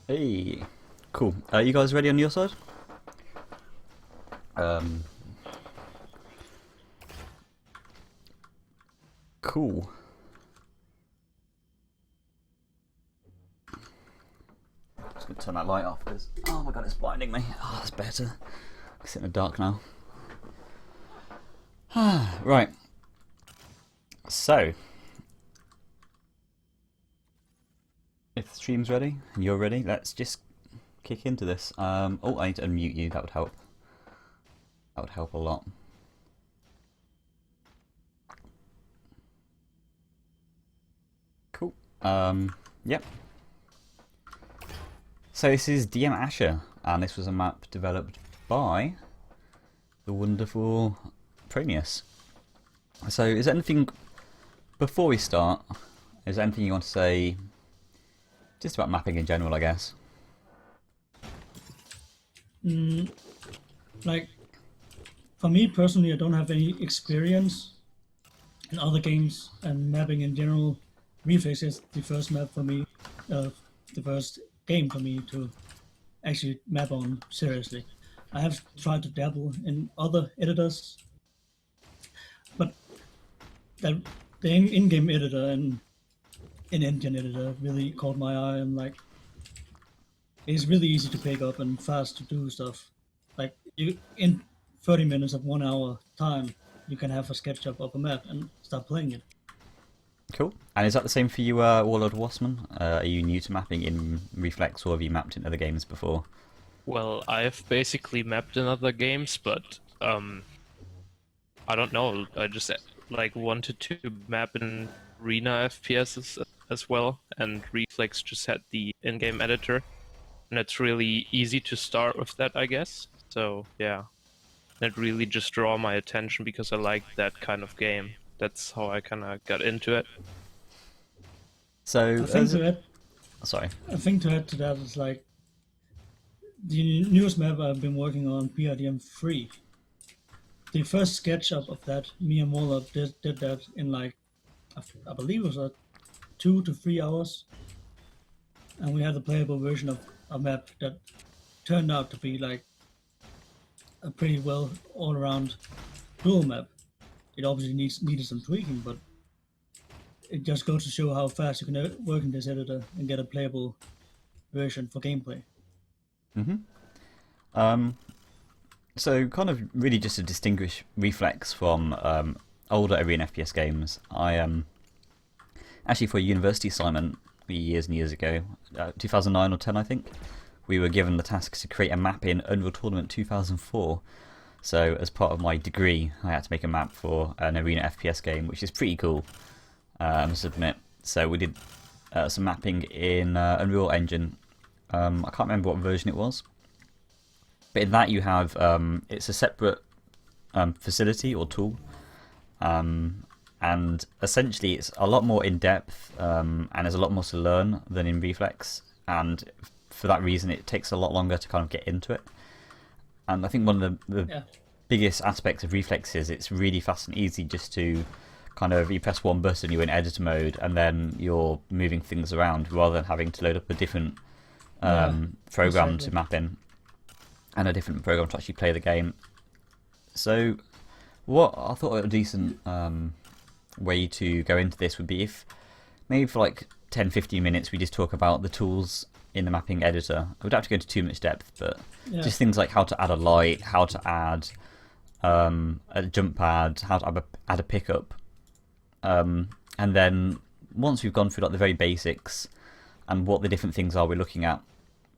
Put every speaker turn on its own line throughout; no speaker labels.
Hey, cool. You guys ready on your side? Um, cool. Just gonna turn that light off because oh my god, it's blinding me. Oh, that's better. It's in the dark now. Right. So, if the stream's ready and you're ready, let's just kick into this. Oh, I need to unmute you. That would help. That would help a lot. Cool. Yep. So this is DM Asher, and this was a map developed by the wonderful Promeus. So is there anything, before we start, is there anything you want to say just about mapping in general, I guess?
Like, for me personally, I don't have any experience in other games, and mapping in general. Reflex is the first map for me, the first game for me to actually map on seriously. I have tried to dabble in other editors, but the in-game editor and in-engine editor really caught my eye, and like, it's really easy to pick up and fast to do stuff. Like, you in 30 minutes of 1 hour time, you can have a SketchUp of a map and start playing it.
Cool. And is that the same for you, Warlord Wossman? Are you new to mapping in Reflex, or have you mapped in other games before?
Well, I've basically mapped in other games, but I don't know. I just wanted to map in Arena FPS as well, and Reflex just had the in-game editor, and it's really easy to start with that, I guess. So yeah, it really just drew my attention because I like that kind of game. That's how I kind of got into it.
So, sorry.
A thing to add to that is like the newest map I've been working on, PRDM 3. The first SketchUp of that, me and Warlord did that in like, I believe it was 2 to 3 hours, and we had a playable version of a map that turned out to be like a pretty well all-around dual map. It obviously needed some tweaking, but it just goes to show how fast you can work in this editor and get a playable version for gameplay.
So kind of really just to distinguish Reflex from older Arena FPS games, I actually for a university assignment years and years ago, 2009 or 10 I think, we were given the task to create a map in Unreal Tournament 2004. So as part of my degree, I had to make a map for an Arena FPS game, which is pretty cool, I must admit. So we did some mapping in Unreal Engine. I can't remember what version it was, but in that you have it's a separate facility or tool, and essentially it's a lot more in depth, and there's a lot more to learn than in Reflex, and for that reason it takes a lot longer to kind of get into it. And I think one of the biggest aspects of Reflex is it's really fast and easy just to kind of, you press one button, you're in editor mode, and then you're moving things around rather than having to load up a different program to map in and a different program to actually play the game. So what I thought a decent way to go into this would be if maybe for like 10-15 minutes we just talk about the tools in the mapping editor. I would have to go into too much depth, but just things like how to add a light, how to add a jump pad, how to add a pickup, and then once we've gone through like the very basics and what the different things are we're looking at,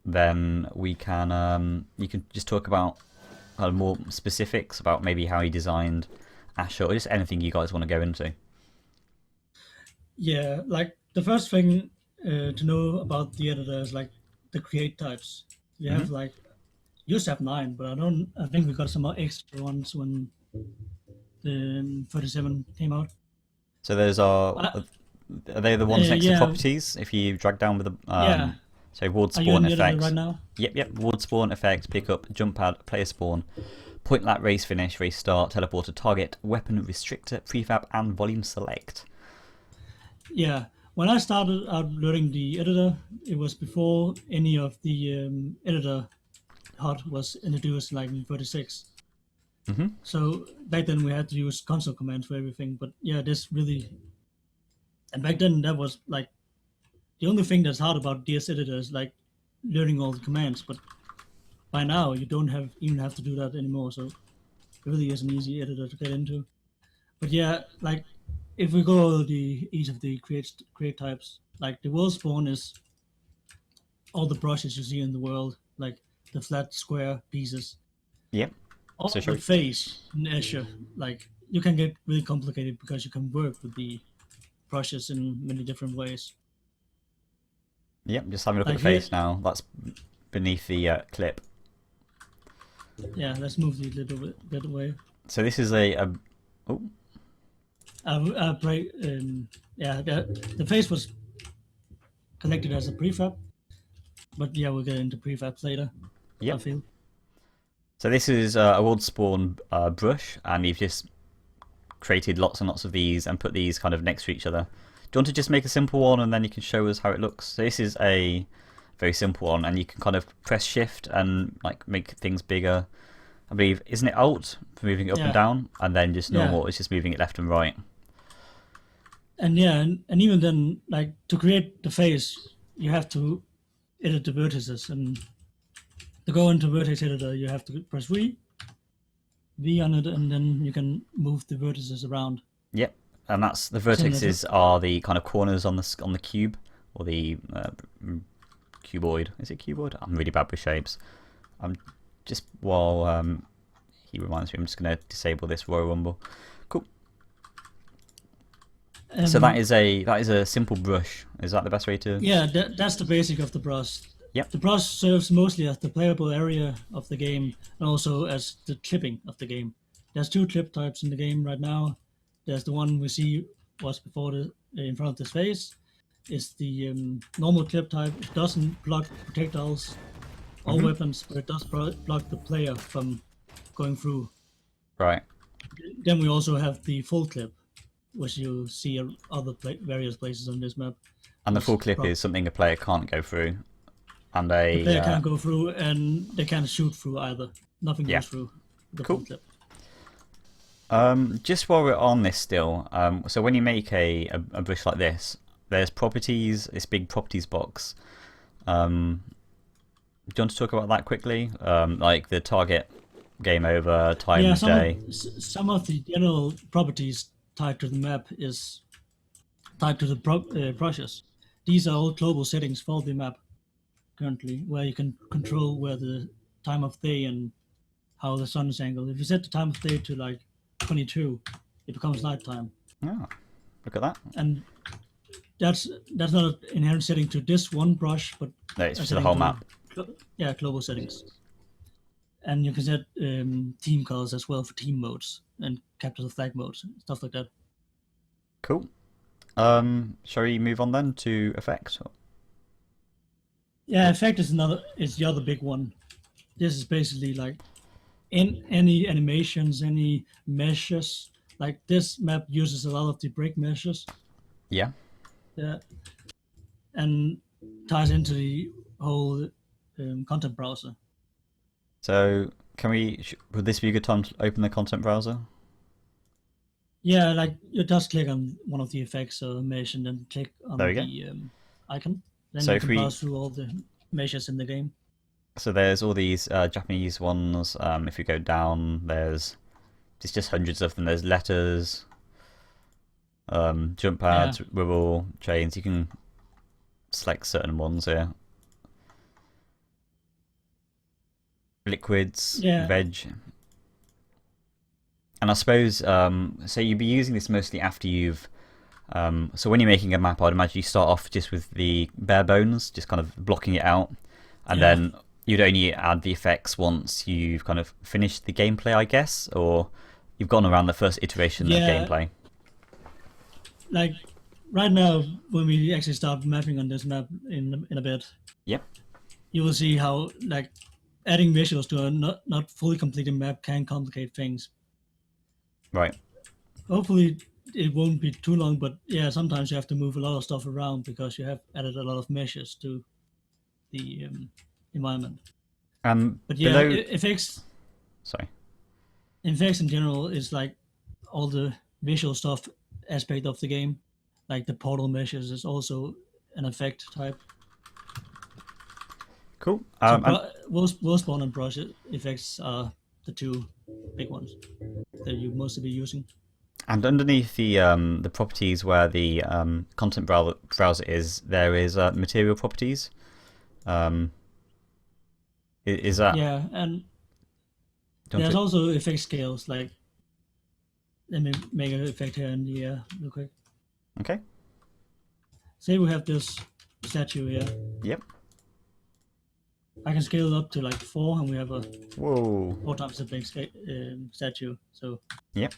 then we can you can just talk about more specifics about maybe how you designed Asher, or just anything you guys want to go into.
Yeah, like the first thing to know about the editor is like the create types. You have like, used to have 9, but I think we got some more extra ones when the 37 came out.
So those are they the ones next to properties? If you drag down with the so ward spawn effects.
Right now?
Yep. Ward spawn effects, pickup, jump pad, player spawn, point lat, race finish, race start, teleporter, target, weapon restrictor, prefab, and volume select.
Yeah. when I started out learning the editor, it was before any of the editor HUD was introduced, like in 36.
Mm-hmm.
So back then we had to use console commands for everything. But yeah, this really, and back then that was like the only thing that's hard about DS editor is like learning all the commands. But by now you don't even have to do that anymore. So it really is an easy editor to get into. But yeah, like if we go over each of the create types, like the world spawn is all the brushes you see in the world, like the flat square pieces.
Yep.
All
So
the face in Azure, like you can get really complicated because you can work with the brushes in many different ways.
Yep, just having a look
Like
at the face now. That's beneath the clip.
Yeah, let's move the little bit away.
So this is a oh.
Yeah, the face was connected as a prefab, but yeah, we'll get into prefabs later.
Yep.
I feel.
So this is a world spawn brush, and you've just created lots and lots of these and put these kind of next to each other. Do you want to just make a simple one and then you can show us how it looks? So this is a very simple one, and you can kind of press shift and like make things bigger. I believe, isn't it alt for moving it up and down, and then just normal is just moving it left and right.
And yeah, and even then, like to create the face, you have to edit the vertices, and to go into vertex editor, you have to press V on it, and then you can move the vertices around.
Yep, and that's the vertices are the kind of corners on the cube, or the cuboid. Is it cuboid? I'm really bad with shapes. I'm just while he reminds me, I'm just going to disable this Royal Rumble. Cool. So that is a simple brush. Is that the best way to?
Yeah, that's the basic of the brush.
Yep.
The brush serves mostly as the playable area of the game, and also as the clipping of the game. There's two clip types in the game right now. There's the one we see was before in front of this face. Is the normal clip type. It doesn't block projectiles or weapons, but it does block the player from going through.
Right.
Then we also have the full clip, which you see other various places on this map.
And the full clip is something a player can't go through. And the
player can't go through, and they can't shoot through either. Nothing goes through the full clip.
Just while we're on this still, so when you make a brush like this, there's properties, this big properties box. Do you want to talk about that quickly? Like the target, game over, time of day.
Some of the general properties tied to the map is tied to the brushes. These are all global settings for the map currently, where you can control where the time of day and how the sun is angled. If you set the time of day to like 22, it becomes nighttime.
Oh, look at that.
And that's not an inherent setting to this one brush, but
no, it's to the whole map.
Global settings. And you can set team colors as well for team modes and capture the flag modes, stuff like that.
Cool. Shall we move on then to effects?
Yeah, effect is the other big one. This is basically like in any animations, any meshes. Like this map uses a lot of the break meshes.
Yeah.
Yeah. And ties into the whole content browser.
So would this be a good time to open the content browser?
Yeah, like you just click on one of the effects or mesh and then click on the icon. Then you can browse through all the meshes in the game.
So there's all these Japanese ones. If you go down, there's just hundreds of them. There's letters, jump pads, wibble, chains. You can select certain ones here. Liquids, veg. And I suppose, so you'd be using this mostly after you've... so when you're making a map, I'd imagine you start off just with the bare bones, just kind of blocking it out. And then you'd only add the effects once you've kind of finished the gameplay, I guess? Or you've gone around the first iteration of gameplay?
Like, right now, when we actually start mapping on this map in a bit, you will see how, like, adding visuals to a not fully completed map can complicate things.
Right.
Hopefully, it won't be too long, but yeah, sometimes you have to move a lot of stuff around because you have added a lot of meshes to the environment. But yeah,
Below, sorry.
effects in general is like all the visual stuff aspect of the game. Like the portal meshes is also an effect type.
Cool.
So Wossman and brush effects are the two big ones that you mostly be using.
And underneath the properties where the content browser is, there is material properties. Is that?
Yeah, and there's also effect scales. Like, let me make an effect here in the air real quick.
Okay.
Say we have this statue here.
Yep.
I can scale it up to like 4, and we have a
Whoa.
4 times the big statue. So
Yep.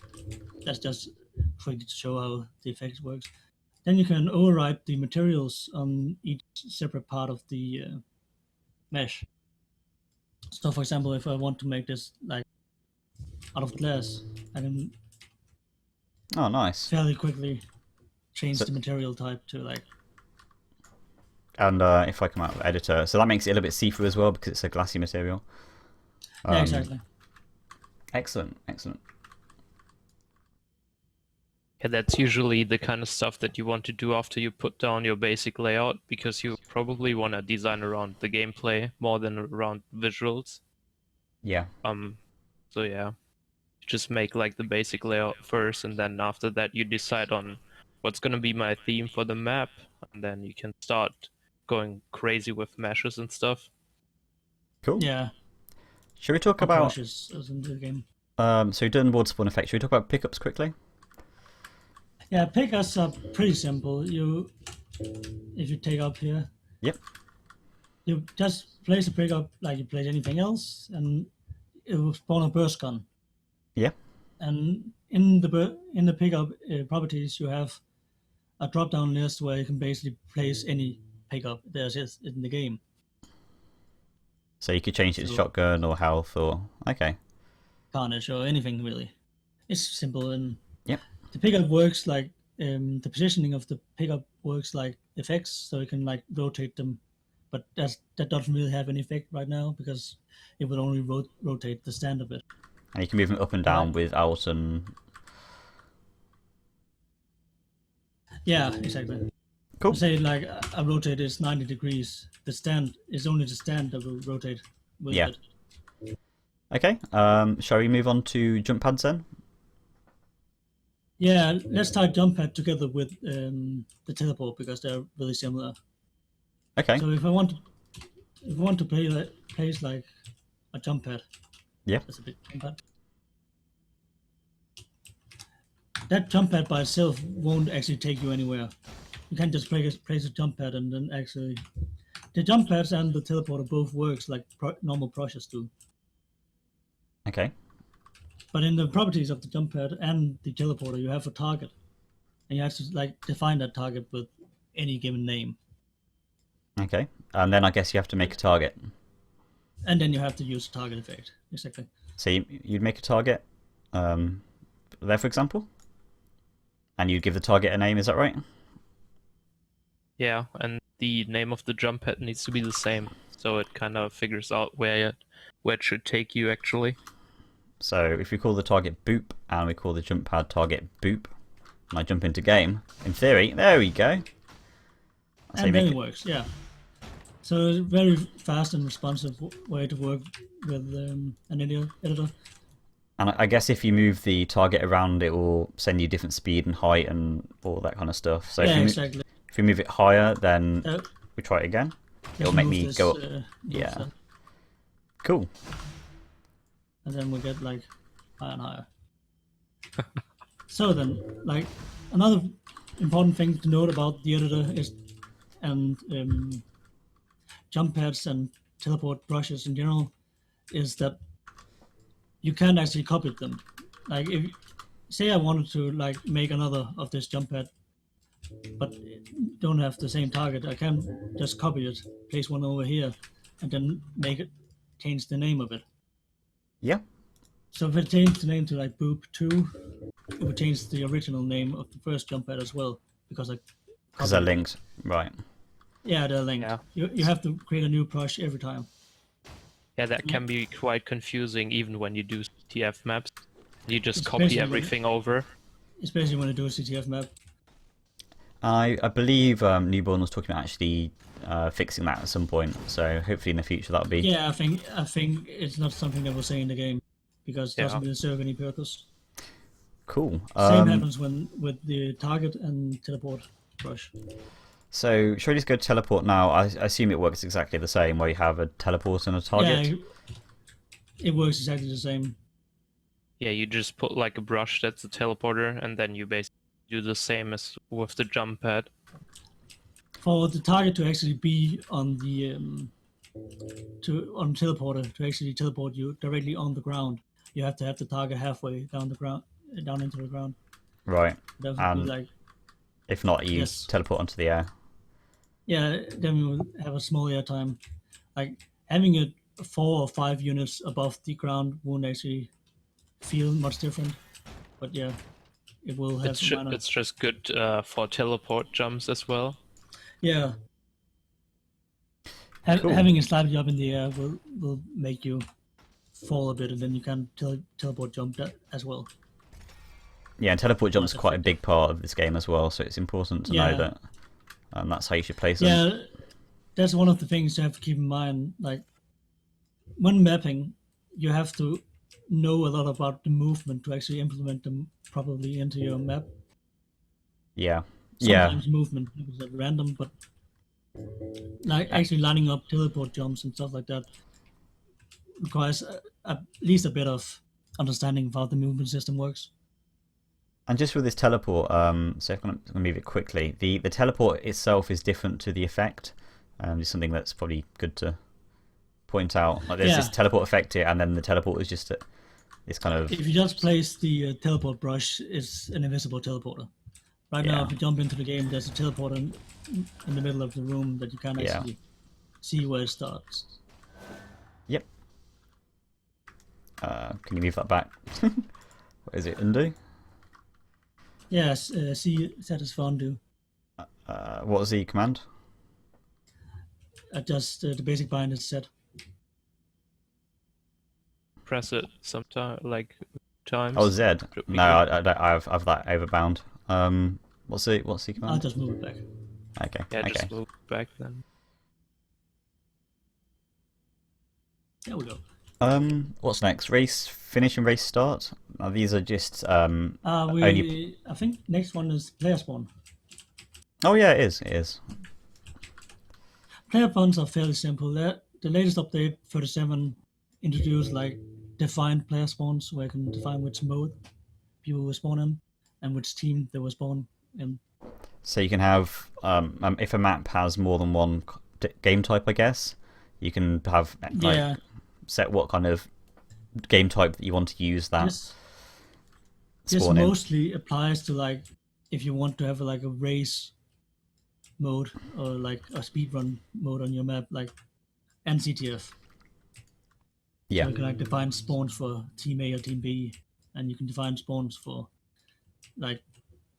that's just for you to show how the effect works. Then you can override the materials on each separate part of the mesh. So, for example, if I want to make this like out of glass, I can
nice.
fairly quickly change the material type to like.
And if I come out of editor, so that makes it a little bit see-through as well because it's a glassy material.
Yeah, exactly.
Excellent, excellent.
Yeah, that's usually the kind of stuff that you want to do after you put down your basic layout, because you probably want to design around the gameplay more than around visuals.
Yeah.
So yeah, just make like the basic layout first, and then after that you decide on what's going to be my theme for the map, and then you can start going crazy with meshes and stuff.
Cool.
Yeah.
Should we talk about
brushes as in the game?
So you've done ward spawn effect. Should we talk about pickups quickly?
Yeah, pickups are pretty simple. If you take up here.
Yep.
You just place a pickup like you place anything else, and it will spawn a burst gun.
Yeah.
And in the pickup properties, you have a drop-down list where you can basically place any pickup there's in the game.
So you could change it to shotgun or health or okay.
Carnage or anything really. It's simple, and
yep.
The pickup works like the positioning of the pickup works like effects, so you can like rotate them, but that doesn't really have any effect right now because it will only rotate the stand of it.
And you can move them up and down without and.
Yeah, exactly.
Cool.
Say like a rotate is 90 degrees. The stand is only the stand that will rotate with it.
Okay. Shall we move on to jump pads then?
Yeah, let's tie jump pad together with the teleport because they're really similar.
Okay.
So if I want to place like a jump pad.
Yeah.
That's a big jump pad. That jump pad by itself won't actually take you anywhere. You can't just place a jump pad and then actually. The jump pads and the teleporter both works like normal brushes do.
Okay.
But in the properties of the jump pad and the teleporter, you have a target, and you have to like define that target with any given name.
Okay, and then I guess you have to make a target.
And then you have to use a target effect. Exactly.
So you'd make a target, there for example, and you'd give the target a name. Is that right?
Yeah, and the name of the jump pad needs to be the same, so it kind of figures out where it should take you actually.
So if we call the target boop and we call the jump pad target boop, and I jump into game, in theory, there we go.
And then it works, yeah. So it's a very fast and responsive way to work with an editor.
And I guess if you move the target around, it will send you different speed and height and all that kind of stuff. So
exactly.
If we move it higher, then we try it again. It'll make me go up. Yeah. Cool.
And then we get like higher and higher. So then, like another important thing to note about the editor is, and jump pads and teleport brushes in general, is that you can't actually copy them. Like if, say I wanted to like make another of this jump pad, but don't have the same target, I can just copy it, place one over here, and then change the name of it.
Yeah.
So if I change the name to like Boop 2, it would change the original name of the first jump pad as well, because
Because they're linked, right?
Yeah, they're linked.
Yeah.
You have to create a new brush every time.
Yeah, that can be quite confusing even when you do CTF maps. You just
Especially
copy everything over.
Especially when you do a CTF map.
I believe Newborn was talking about actually fixing that at some point, so hopefully in the future that'll be...
Yeah, I think it's not something that we'll say in the game, because it doesn't really serve any purpose.
Cool.
Same happens with the target and teleport brush.
So, should we just go to teleport now? I assume it works exactly the same, where you have a teleport and a target?
Yeah, it works exactly the same.
Yeah, you just put like a brush that's a teleporter, and then you basically do the same as with the jump pad.
For the target to actually be on the teleporter, to actually teleport you directly on the ground, you have to have the target halfway down into the ground.
Right.
That would be like,
if not, you teleport onto the air.
Yeah, then we will have a small air time. Like having it 4 or 5 units above the ground won't actually feel much different, but yeah, it will have some minor...
It's just good for teleport jumps as well.
Yeah.
Cool.
Having it slightly up in the air will make you fall a bit, and then you can teleport jump as well.
Yeah, and teleport jump's quite a big part of this game as well, so it's important to know that that's how you should place them.
Yeah, that's one of the things you have to keep in mind. Like, when mapping, you have to know a lot about the movement to actually implement them properly into your map.
Yeah.
Sometimes movement is random, but like actually lining up teleport jumps and stuff like that requires at least a bit of understanding of how the movement system works.
And just with this teleport, so I'm going to move it quickly. The teleport itself is different to the effect. It's something that's probably good to point out. Like there's this teleport effect here, and then the teleport is just this kind of...
If you just place the teleport brush, it's an invisible teleporter. Right now, if you jump into the game, there's a teleporter in the middle of the room that you can't actually see where it starts.
Yep. Can you move that back? What is it? Undo?
Yes, C set is for undo.
What was the command?
Just the basic bind is set.
Press it sometime, like times.
Oh, Z. No, I've that overbound. What's the command?
I'll just move it back.
Okay.
Yeah, just move it back then.
There we go.
What's next? Race finish and race start. These are just
I think next one is player spawn.
Oh yeah, it is. It is.
Player spawns are fairly simple. The latest update 37 introduced like defined player spawns, where you can define which mode people will spawn in and which team they will spawn in.
So you can have if a map has more than one game type, I guess you can have set what kind of game type that you want to use that.
This mostly applies to like if you want to have like a race mode or like a speedrun mode on your map, like NCTF.
Yeah.
So you can like define spawns for team A or team B, and you can define spawns for like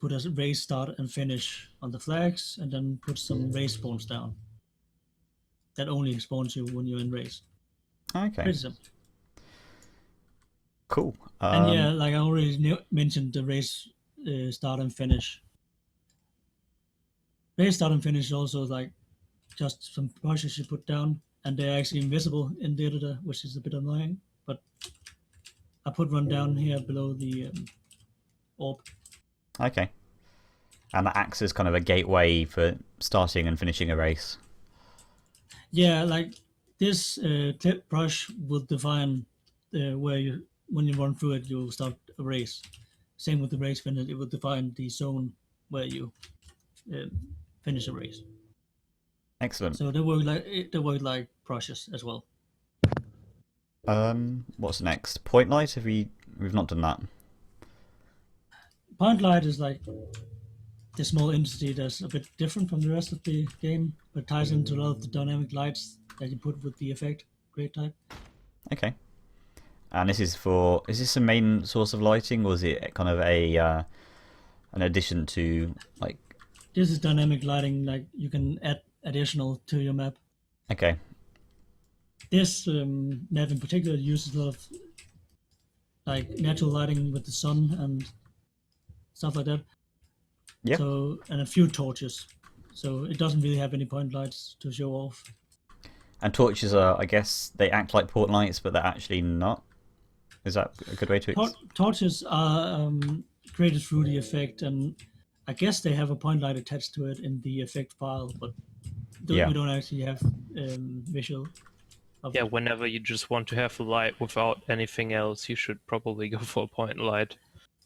put a race start and finish on the flags, and then put some race spawns down. That only spawns you when you're in race.
Okay.
Pretty simple.
Cool.
And yeah, like I already mentioned, the race start and finish. Race start and finish is also like just some brushes you put down, and they're actually invisible in the editor, which is a bit annoying. But I put one down here below the orb.
Okay. And that acts as kind of a gateway for starting and finishing a race.
Yeah, like this tip brush will define where when you run through it, you'll start a race. Same with the race finish, it will define the zone where you finish a race.
Excellent.
So they work like brushes as well.
What's next? Point light? We've not done that.
Point light is like the small entity that's a bit different from the rest of the game, but ties into a lot of the dynamic lights that you put with the effect grade type.
Okay. And this is for, is this a main source of lighting, or is it kind of a an addition to, like...
This is dynamic lighting, like you can add additional to your map.
Okay.
This map in particular uses a lot of like natural lighting with the sun and stuff like that.
Yeah.
So, and a few torches. So it doesn't really have any point lights to show off.
And torches are, I guess, they act like port lights, but they're actually not. Is that a good way to explain?
Torches are created through the effect, and I guess they have a point light attached to it in the effect file, but
Yeah.
we don't actually have visual.
Yeah, whenever you just want to have a light without anything else, you should probably go for a point light.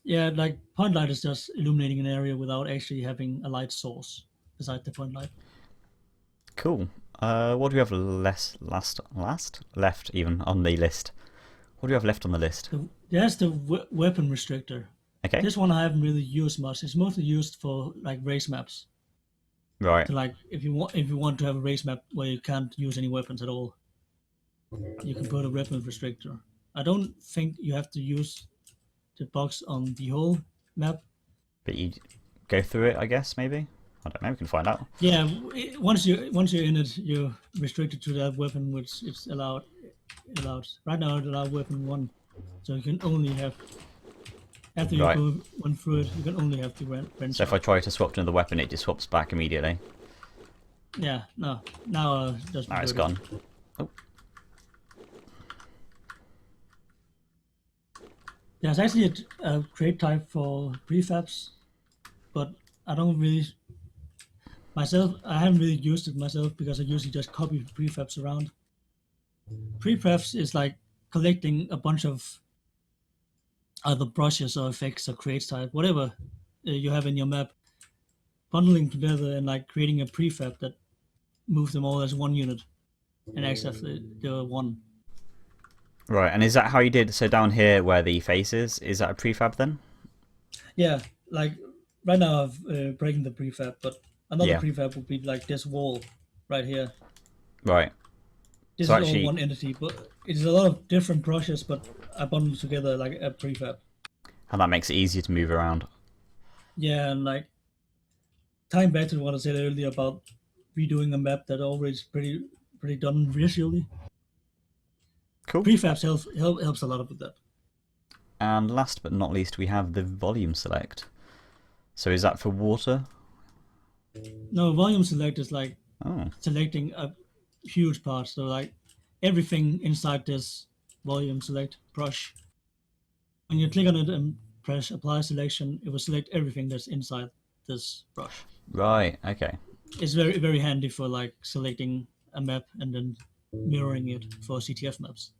Yeah, like point light is just illuminating an area without actually having a light source beside the point light.
Cool. What do we have left even on the list? What do we have left on the list?
There's the weapon restrictor.
Okay.
This one I haven't really used much. It's mostly used for like race maps.
Right.
So like if you want to have a race map where you can't use any weapons at all, you can put a weapon restrictor. I don't think you have to use the box on the whole map.
But you go through it, I guess, maybe? I don't know, we can find out.
Yeah, once you're in it, you're restricted to that weapon, which is allowed. Right now, it's allowed weapon 1, so you can only have. After you go one through it, you can only have the wrench.
So if I try to swap to another weapon, it just swaps back immediately.
Yeah, no. Now just.
Now it's gone. Oh.
There's actually a crate type for prefabs, but I don't really. I haven't really used it myself because I usually just copy prefabs around. Prefabs is like collecting a bunch of either brushes or effects or crates type, whatever you have in your map, bundling together and like creating a prefab that moves them all as one unit and acts as the one.
Right, and is that how you did? So down here where the face is that a prefab then?
Yeah, like right now I've breaking the prefab, but another prefab would be like this wall right here.
Right.
This is all one entity, but it's a lot of different brushes, but I bundle together like a prefab.
And that makes it easier to move around.
Yeah, and like tying back to what I said earlier about redoing a map that already is pretty done visually.
Cool.
Prefabs helps a lot with that.
And last but not least, we have the volume select. So is that for water?
No, volume select is like selecting a huge part. So like everything inside this volume select brush. When you click on it and press apply selection, it will select everything that's inside this brush.
Right, okay.
It's very, very handy for like selecting a map and then mirroring it for CTF maps.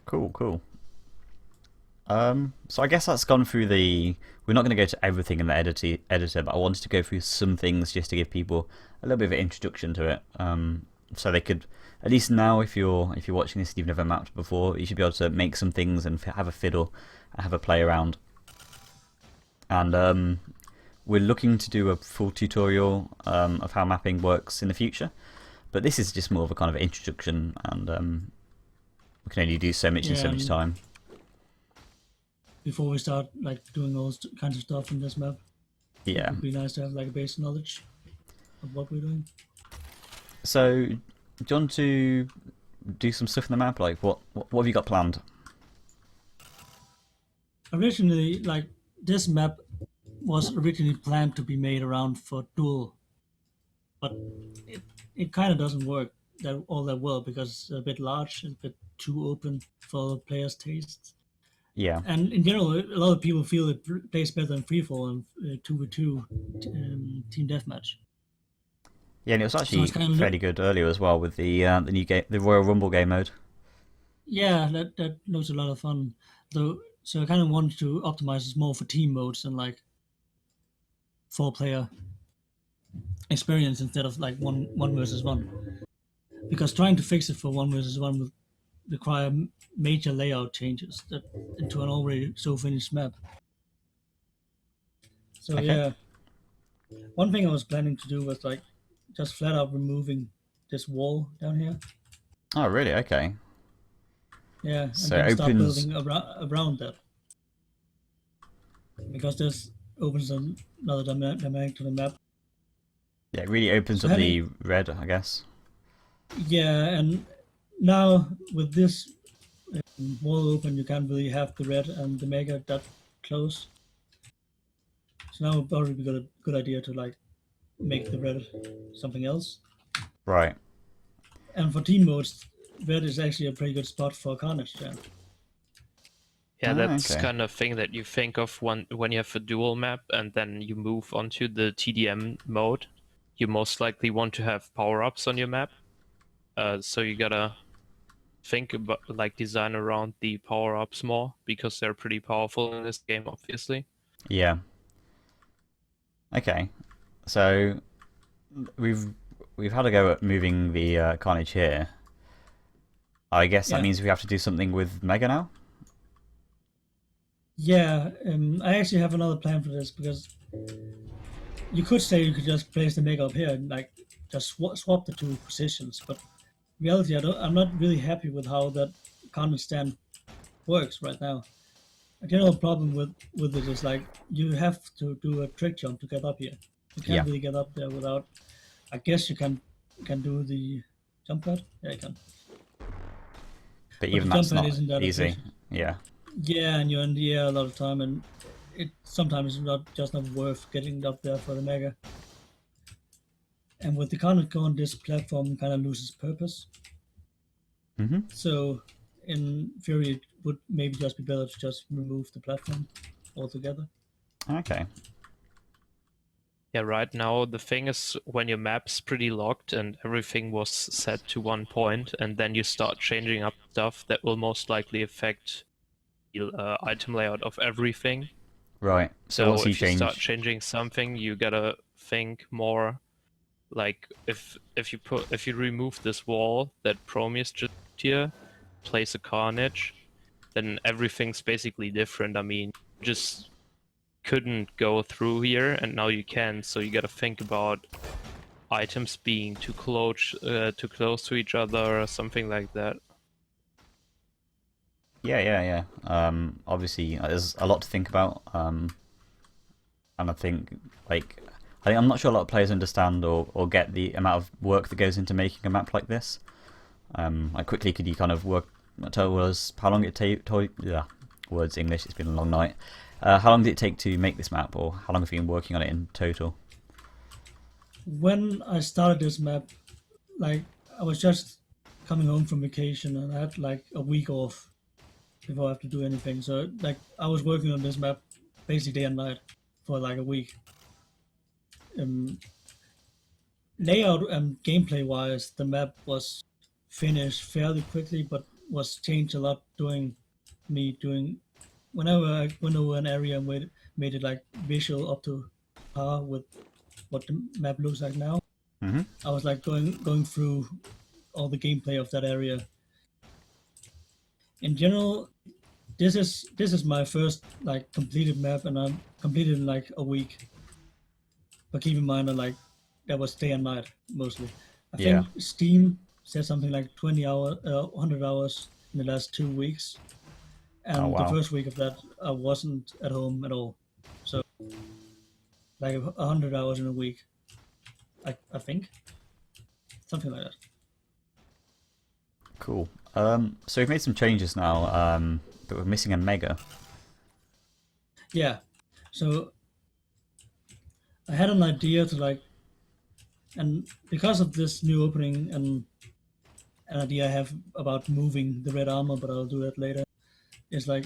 Cool. So I guess that's gone through the... We're not going to go to everything in the editor, but I wanted to go through some things just to give people a little bit of an introduction to it. So they could, at least now, if you're watching this and you've never mapped before, you should be able to make some things and have a fiddle, and have a play around. And we're looking to do a full tutorial of how mapping works in the future, but this is just more of a kind of introduction, and we can only do so much in so much time.
Before we start like doing all kinds of stuff in this map,
yeah,
it would be nice to have like a base knowledge of what we're doing.
So, do you want to do some stuff in the map? Like, what have you got planned?
Originally, like this map was originally planned to be made around for duel, but it kind of doesn't work all that well because it's a bit large, it's a bit too open for players' tastes.
Yeah.
And in general, a lot of people feel it plays better in freefall and 2v2 team deathmatch.
Yeah, and it was actually fairly good earlier as well with the new game, the Royal Rumble game mode.
Yeah, that was a lot of fun. So I kind of wanted to optimize this more for team modes and like 4-player experience instead of like one versus one. Because trying to fix it for 1 versus 1 would require major layout changes into an already so finished map. So yeah, one thing I was planning to do was like just flat out removing this wall down here.
Oh really? Okay.
Yeah, and
So
then
it
start
opens.
building around that, because this opens another dynamic to the map.
Yeah, it really opens
So
up
having
the red, I guess.
yeah, and now with this wall open, you can't really have the red and the mega that close. So now would probably be a good idea to like make the red something else.
Right.
And for team modes, red is actually a pretty good spot for Carnage Jam.
Yeah,
Ah,
that's
okay.
kind of thing that you think of when you have a dual map and then you move onto the TDM mode. You most likely want to have power-ups on your map. So you gotta think about like design around the power-ups more because they're pretty powerful in this game, obviously.
Yeah. Okay. So we've we've had a go at moving the Carnage here. I guess that
Yeah,
means we have to do something with Mega now.
yeah. I actually have another plan for this, because you could say you could just place the mega up here and like just swap the two positions, but in reality, I'm not really happy with how that Carnage stand works right now. A general problem with it is like you have to do a trick jump to get up here. You
Yeah.
can't really get up there without. I guess you can do the jump pad. Yeah, you can.
But
But the
even
jump
that's
pad
not
isn't that
easy.
efficient.
Yeah.
Yeah, and you're in the air a lot of time, and it sometimes is not worth getting up there for the mega. And with the Carnage Con, this platform kind of loses purpose.
Mm-hmm.
So, in theory, it would maybe just be better to just remove the platform altogether.
Okay.
Yeah, right now the thing is when your map's pretty locked and everything was set to one point, and then you start changing up stuff that will most likely affect the item layout of everything.
Right. So
So
what's he
if you start
change?
changing something, you gotta think more like if you remove this wall that Promeus just here, place a Carnage, then everything's basically different. I mean, just couldn't go through here, and now you can. So you got to think about items being too close to each other, or something like that.
Yeah, yeah, yeah. Obviously, there's a lot to think about. And I think, like, I'm not sure a lot of players understand or get the amount of work that goes into making a map like this. Like, quickly could you kind of tell us how long it take? Yeah, words English. It's been a long night. How long did it take to make this map, or how long have you been working on it in total?
When I started this map, like I was just coming home from vacation and I had like a week off before I have to do anything. So like I was working on this map basically day and night for like a week. Um, Layout and gameplay wise, the map was finished fairly quickly, but was changed a lot doing me doing whenever I went over an area and made it like visual up to par with what the map looks like now.
Mm-hmm.
I was like going through all the gameplay of that area. In general, this is my first like completed map, and I completed in like a week. But keep in mind that like that was day and night mostly. I
Yeah.
think Steam said something like 100 hours in the last 2 weeks,
Oh
and the
wow.
first week of that I wasn't at home at all. So like 100 hours in a week, I think something like that.
Cool. So we've made some changes now. But we're missing a mega.
Yeah. So I had an idea to like, and because of this new opening and an idea I have about moving the red armor, but I'll do that later, is like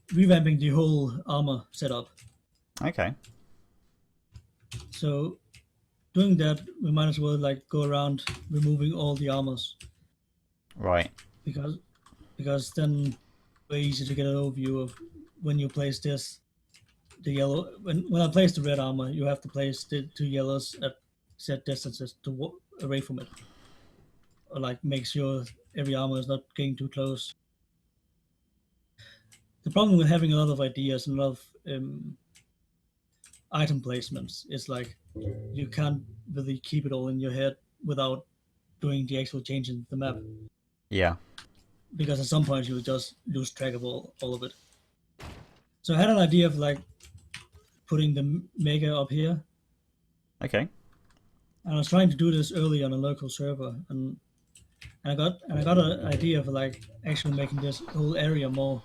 revamping the whole armor setup.
Okay.
So doing that, we might as well like go around removing all the armors,
Right.
because then way easier to get an overview of when you place this. The yellow when I place the red armor, you have to place the two yellows at set distances to away from it, or like make sure every armor is not getting too close. The problem with having a lot of ideas and a lot of item placements is like you can't really keep it all in your head without doing the actual change in the map.
Yeah.
Because at some point you would just lose track of all of it. So I had an idea of like putting the mega up here,
Okay.
and I was trying to do this early on a local server, and I got an idea of like actually making this whole area more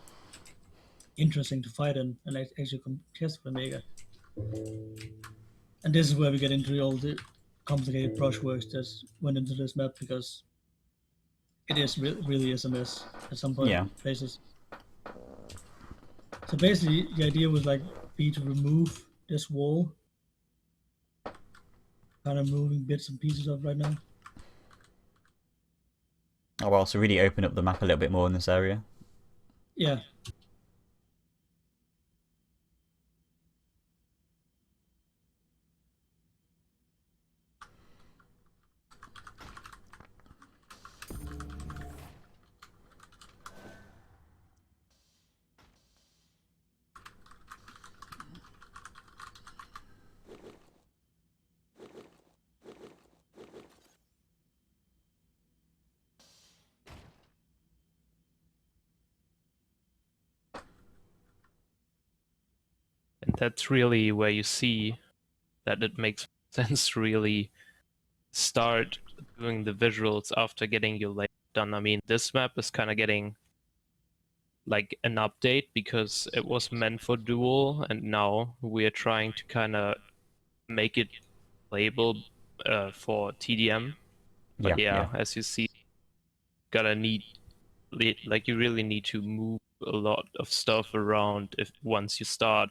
interesting to fight in, and actually contest for the mega. And this is where we get into all the complicated brushworks that went into this map, because it is really is a mess at some point places. So basically, the idea was like to remove this wall, kind of moving bits and pieces of right now.
Oh well, so really open up the map a little bit more in this area.
Yeah.
And that's really where you see that it makes sense to really start doing the visuals after getting your layout done. I mean, this map is kind of getting like an update because it was meant for dual, and now we're trying to kind of make it playable for TDM. But yeah, as you see, you really need to move a lot of stuff around if once you start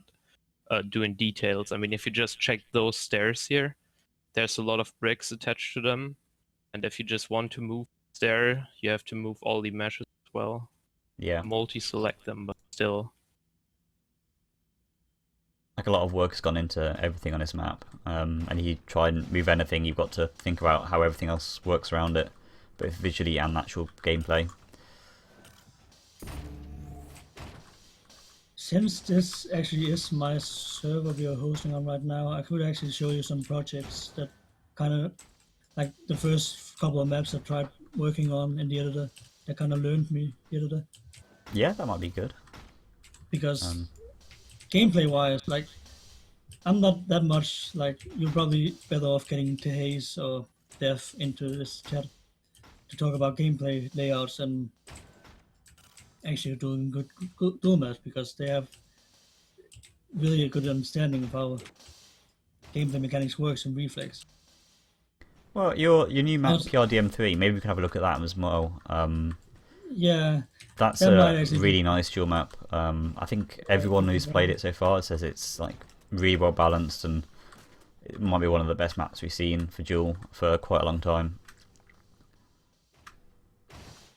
doing details. I mean, if you just check those stairs here, there's a lot of bricks attached to them, and if you just want to move stair, you have to move all the meshes as well.
Yeah.
Multi-select them, but still.
Like a lot of work has gone into everything on this map, and you try and move anything, you've got to think about how everything else works around it, both visually and actual gameplay.
Since this actually is my server we are hosting on right now, I could actually show you some projects that kind of, like the first couple of maps I tried working on in the editor, that kind of learned me the editor.
Yeah, that might be good.
Because gameplay-wise, like, I'm not that much, like, you're probably better off getting to Haze or Dev into this chat to talk about gameplay layouts and actually doing good dual maps, because they have really a good understanding of how gameplay mechanics works in Reflex.
Well, your new map, PRDM3, maybe we can have a look at that as well.
Yeah.
That's a really nice dual map. I think everyone who's played it so far says it's like really well balanced, and it might be one of the best maps we've seen for dual for quite a long time.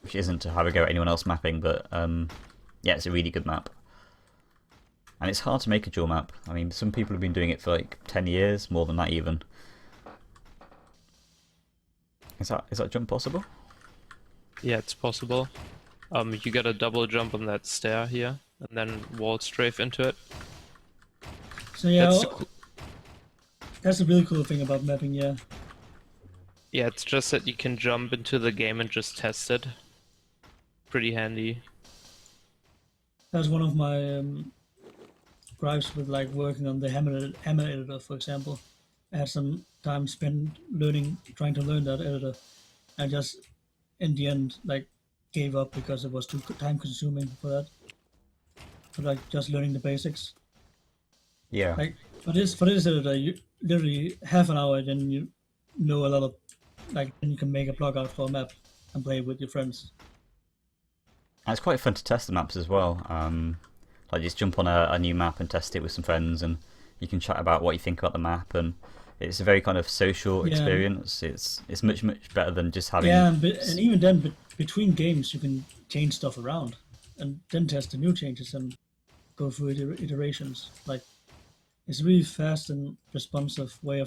Which isn't to have a go at anyone else mapping, but yeah, it's a really good map. And it's hard to make a dual map. I mean, some people have been doing it for like 10 years, more than that even. Is that jump possible?
Yeah, it's possible. You gotta double jump on that stair here, and then wall strafe into it.
So yeah, that's a really cool thing about mapping, yeah.
Yeah, it's just that you can jump into the game and just test it. Pretty handy.
That's one of my gripes with like working on the hammer editor, for example. I had some time spent trying to learn that editor. I just, in the end, like gave up because it was too time consuming for that. For like just learning the basics.
Yeah.
Like for this editor, you literally half an hour, then you know a lot of, like, then you can make a block out for a map and play with your friends.
And it's quite fun to test the maps as well. Like just jump on a new map and test it with some friends, and you can chat about what you think about the map, and it's a very kind of social experience. It's much better than just having.
Yeah, and even then, between games, you can change stuff around, and then test the new changes and go through iterations. Like, it's a really fast and responsive way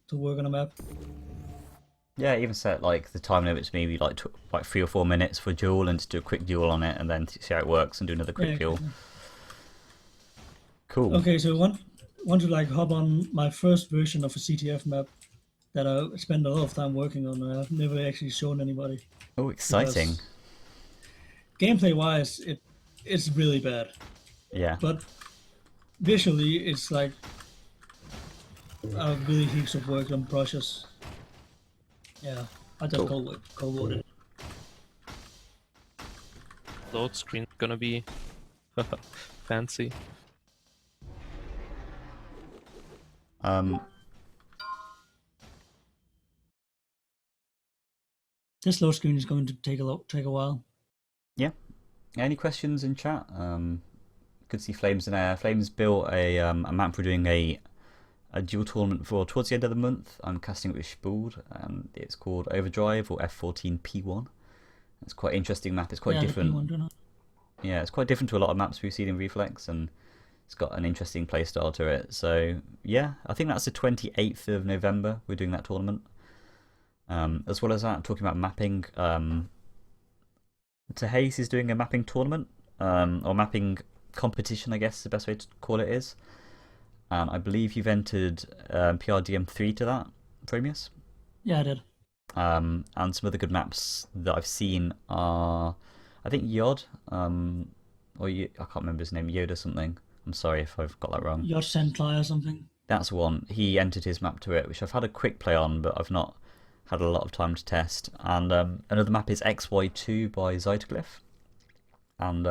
to work on a map.
Yeah, even set like the time limit to maybe like 3 or 4 minutes for duel, and just do a quick duel on it, and then see how it works, and do another quick duel. Cool.
Okay, so I want to like hop on my first version of a CTF map that I spent a lot of time working on, and I've never actually shown anybody.
Oh, exciting!
gameplay wise, it's really bad.
Yeah.
But visually, it's like a really heaps of work on brushes. Yeah, I just
Cool.
cold voted.
Load screen's gonna be fancy.
This load screen is going to take a while.
Yeah. Any questions in chat? Could see Flames in there. Flames built a map for doing a dual tournament for towards the end of the month. I'm casting it with Spuld, and it's called Overdrive or F14P1. It's quite an interesting map. It's quite different. Yeah, it's quite different to a lot of maps we've seen in Reflex, and it's got an interesting playstyle to it. So yeah, I think that's the 28th of November. We're doing that tournament. As well as that, talking about mapping, Tehace is doing a mapping tournament, or mapping competition, I guess is the best way to call it is. And I believe you've entered PRDM3 to that, Promeus?
Yeah, I did.
And some other good maps that I've seen are, I think Yod, I can't remember his name, Yoda something. I'm sorry if I've got that wrong.
Yod Sentai or something.
That's one. He entered his map to it, which I've had a quick play on, but I've not had a lot of time to test. And another map is XY2 by Zytoglyph. And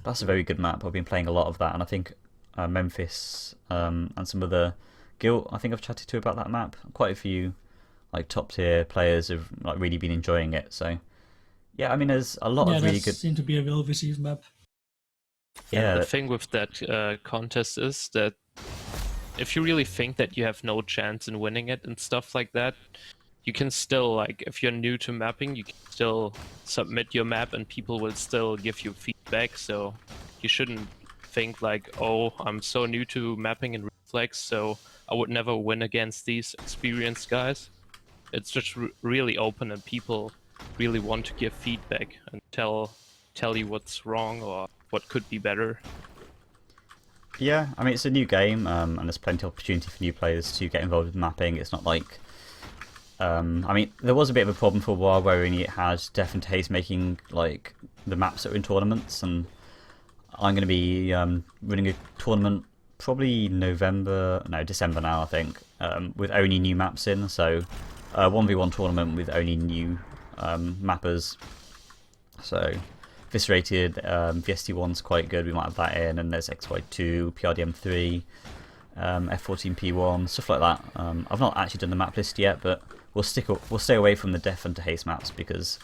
that's a very good map. I've been playing a lot of that, and I think Memphis and some other Guilt, I think I've chatted to about that map. Quite a few like top tier players have like really been enjoying it. So yeah, I mean there's a lot of really good.
Seemed to be a well received map.
Yeah, the thing with that contest is that if you really think that you have no chance in winning it and stuff like that, you can still, like, if you're new to mapping, you can still submit your map and people will still give you feedback. So you shouldn't think like, oh, I'm so new to mapping and Reflex, so I would never win against these experienced guys. It's just really open, and people really want to give feedback and tell you what's wrong or what could be better.
Yeah, I mean it's a new game, and there's plenty of opportunity for new players to get involved with mapping. It's not like I mean, there was a bit of a problem for a while where only it had Def and Taste making like the maps that were in tournaments, and I'm going to be running a tournament probably December now, I think, with only new maps in. So 1v1 tournament with only new mappers. So Viscerated VST1's quite good. We might have that in, and there's XY2, PRDM3, F14P1, stuff like that. I've not actually done the map list yet, but we'll stay away from the Def and Haste maps because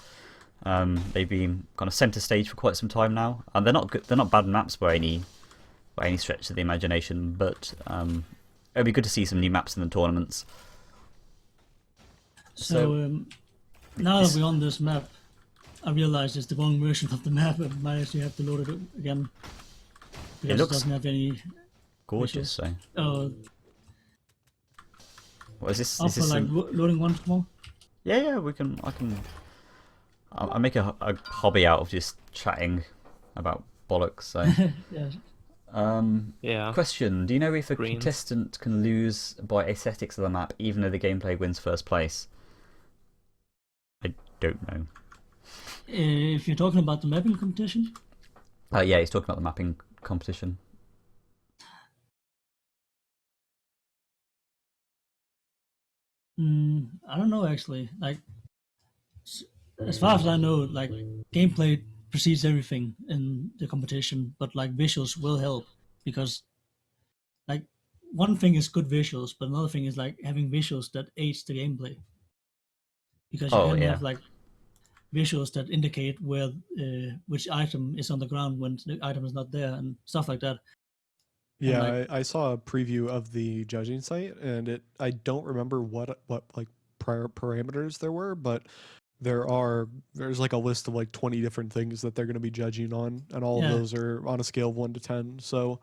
they've been kind of centre stage for quite some time now, and they're not good, they're not bad maps by any stretch of the imagination. But it'll be good to see some new maps in the tournaments.
So now that we're on this map, I realized it's the wrong version of the map. I might actually have to load it again because it doesn't have any
gorgeous. So what is this?
Loading once more?
Yeah, we can. I make a hobby out of just chatting about bollocks. So
yeah.
Question: do you know if a contestant can lose by aesthetics of the map, even though the gameplay wins first place? I don't know.
If you're talking about the mapping competition?
Yeah, he's talking about the mapping competition.
I don't know actually. Like, as far as I know, like gameplay precedes everything in the competition, but like visuals will help because, like, one thing is good visuals, but another thing is like having visuals that aids the gameplay. Because you can have like visuals that indicate where which item is on the ground when the item is not there and stuff like that.
Yeah, I saw a preview of the judging site, and I don't remember what like prior parameters there were, but there's like a list of like 20 different things that they're going to be judging on, and all of those are on a scale of 1 to 10. So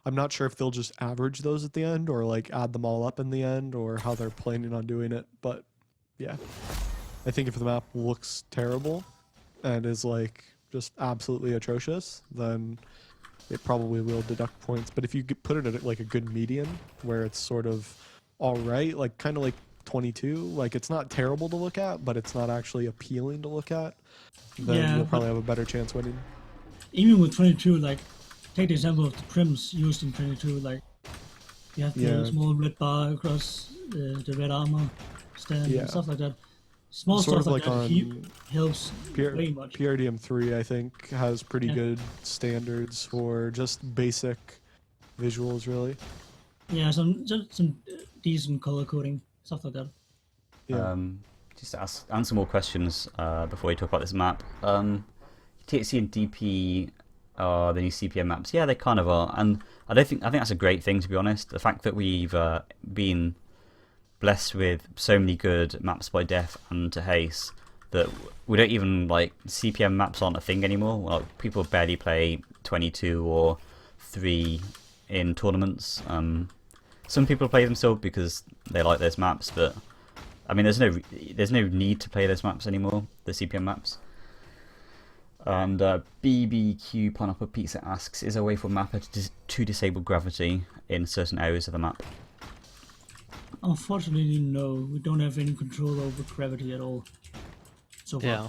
I'm not sure if they'll just average those at the end or like add them all up in the end or how they're planning on doing it. But yeah, I think if the map looks terrible and is like just absolutely atrocious, then it probably will deduct points. But if you put it at like a good median where it's sort of all right, like kind of like 22, like it's not terrible to look at, but it's not actually appealing to look at, then
Yeah,
you'll
but-
probably have a better chance winning.
Even with 22, like, take the example of the prims used in 22, like, you have the
Yeah.
small red bar across the red armor stand
Yeah.
and stuff like that. Small
Sort
stuff
of
like
like
that
on
helps way much.
PRDM 3, I think, has pretty
Yeah.
good standards for just basic visuals, really.
Yeah, just some decent color coding, stuff like that.
Yeah.
Just to answer more questions before we talk about this map. THC and DP are the new CPM maps. Yeah, they kind of are, and I think that's a great thing, to be honest. The fact that we've been blessed with so many good maps by Def and to Haze that we don't even like CPM maps aren't a thing anymore. Like, people barely play 22 or 3 in tournaments. Some people play them still because they like those maps, but I mean, there's no need to play those maps anymore, the CPM maps. And BBQ Pineapple Pizza asks, is there a way for Mapper to disable gravity in certain areas of the map?
Unfortunately, no. We don't have any control over gravity at all. So far.
Yeah.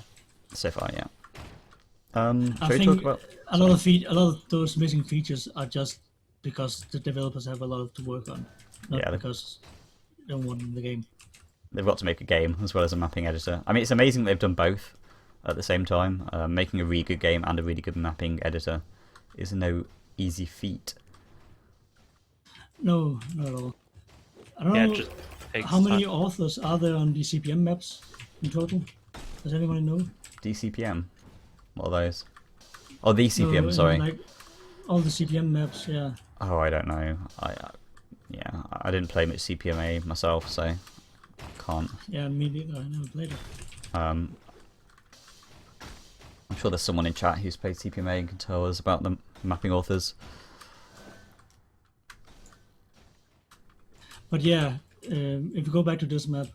So far, yeah.
I
Shall we
think
talk about...
a lot of those missing features are just because the developers have a lot to work on, not
Yeah,
because they don't want the game.
They've got to make a game as well as a mapping editor. I mean, it's amazing they've done both at the same time. Making a really good game and a really good mapping editor is no easy feat.
No, not at all. I don't
Yeah,
know
it just takes
how many
time.
authors are there on the CPM maps in total. Does anyone know?
DCPM? What are those? Oh, the CPM,
No,
sorry.
like all the CPM maps, yeah.
Oh, I don't know. I didn't play much CPMA myself, so can't.
Yeah, me neither. I never played it.
I'm sure there's someone in chat who's played CPMA and can tell us about the mapping authors.
But yeah, if we go back to this map,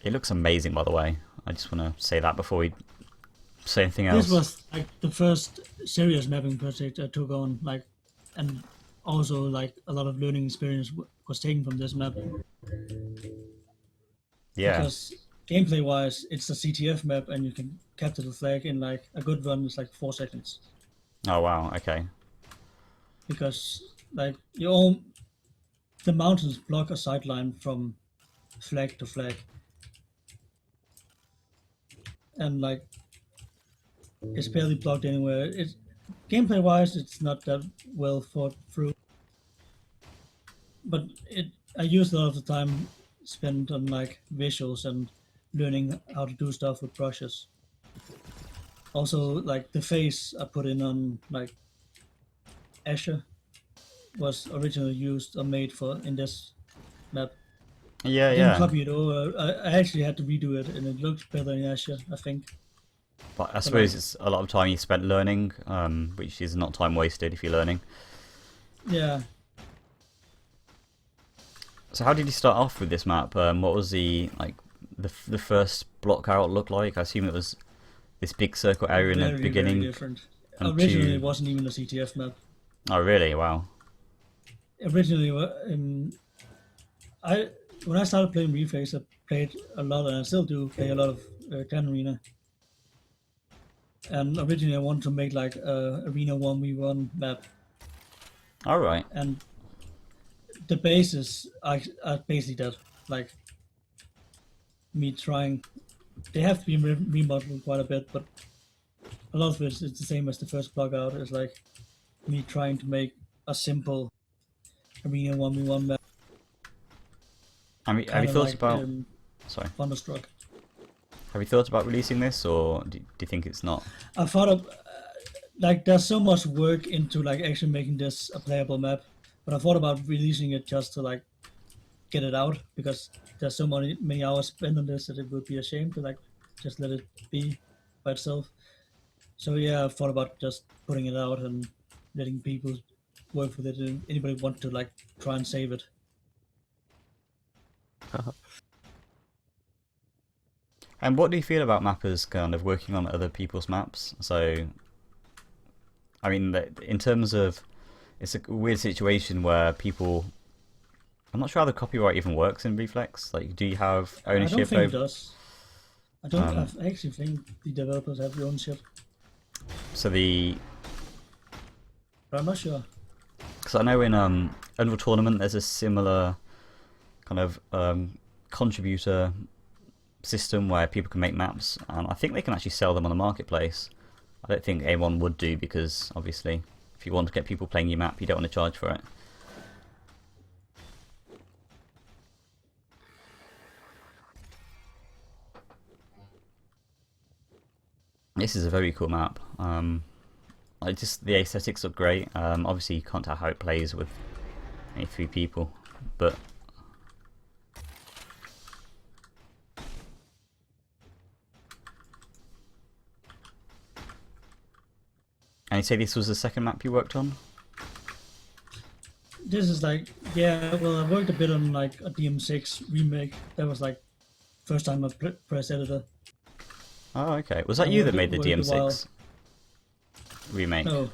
It looks amazing, by the way. I just want to say that before we say anything else.
this was like the first serious mapping project I took on, like, and also like a lot of learning experience was taken from this map.
Yeah.
Because gameplay wise, it's a CTF map and you can capture the flag in like a good run is like 4 seconds.
Oh, wow. Okay.
Because like the mountains block a sideline from flag to flag. And like it's barely blocked anywhere. It's gameplay wise it's not that well thought through. But I used a lot of the time spent on like visuals and learning how to do stuff with brushes. Also, like the face I put in on like Azure was originally used or made for in this map.
Yeah,
I didn't
yeah.
copy it over. I actually had to redo it, and it looked better in Azure, I think.
But I suppose it's a lot of time you spent learning, which is not time wasted if you're learning.
Yeah.
So how did you start off with this map? What was the first block out look like? I assume it was this big circle area in the beginning.
Very different.
and
Originally,
two-
it wasn't even a CTF map.
Oh, really? Wow.
Originally, when I started playing Reflex, I played a lot, and I still do play a lot of Clan Arena. And originally, I wanted to make like a Arena 1v1 map,
All right.
and the bases are basically that, like me trying. They have to be remodeled quite a bit, but a lot of it is the same as the first block out. It's like me trying to make a simple Arena 1v1 map.
Have you
Kinda
thought
like,
about? Sorry.
Thunderstruck.
Have you thought about releasing this, or do you think it's not?
I thought of like there's so much work into like actually making this a playable map, but I thought about releasing it just to like get it out because there's so many hours spent on this that it would be a shame to like just let it be by itself. So yeah, I thought about just putting it out and letting people work with it, and anybody want to like try and save it.
And what do you feel about mappers kind of working on other people's maps? So, I mean, in terms of, it's a weird situation where people I'm not sure how the copyright even works in Reflex. Like, do you have
I don't
ownership
think it
over?
does. I don't. I actually think the developers have the ownership,
So the
but I'm not sure.
because I know in Unreal Tournament there's a similar kind of contributor system where people can make maps, and I think they can actually sell them on the marketplace. I don't think anyone would do, because obviously if you want to get people playing your map, you don't want to charge for it. This is a very cool map. Just the aesthetics look great. Obviously you can't tell how it plays with only 3 people, but and you say this was the second map you worked on?
This is like, yeah. Well, I worked a bit on like a DM6 remake. That was like first time I press editor.
Oh, okay. Was that you that made the DM6 remake?
No,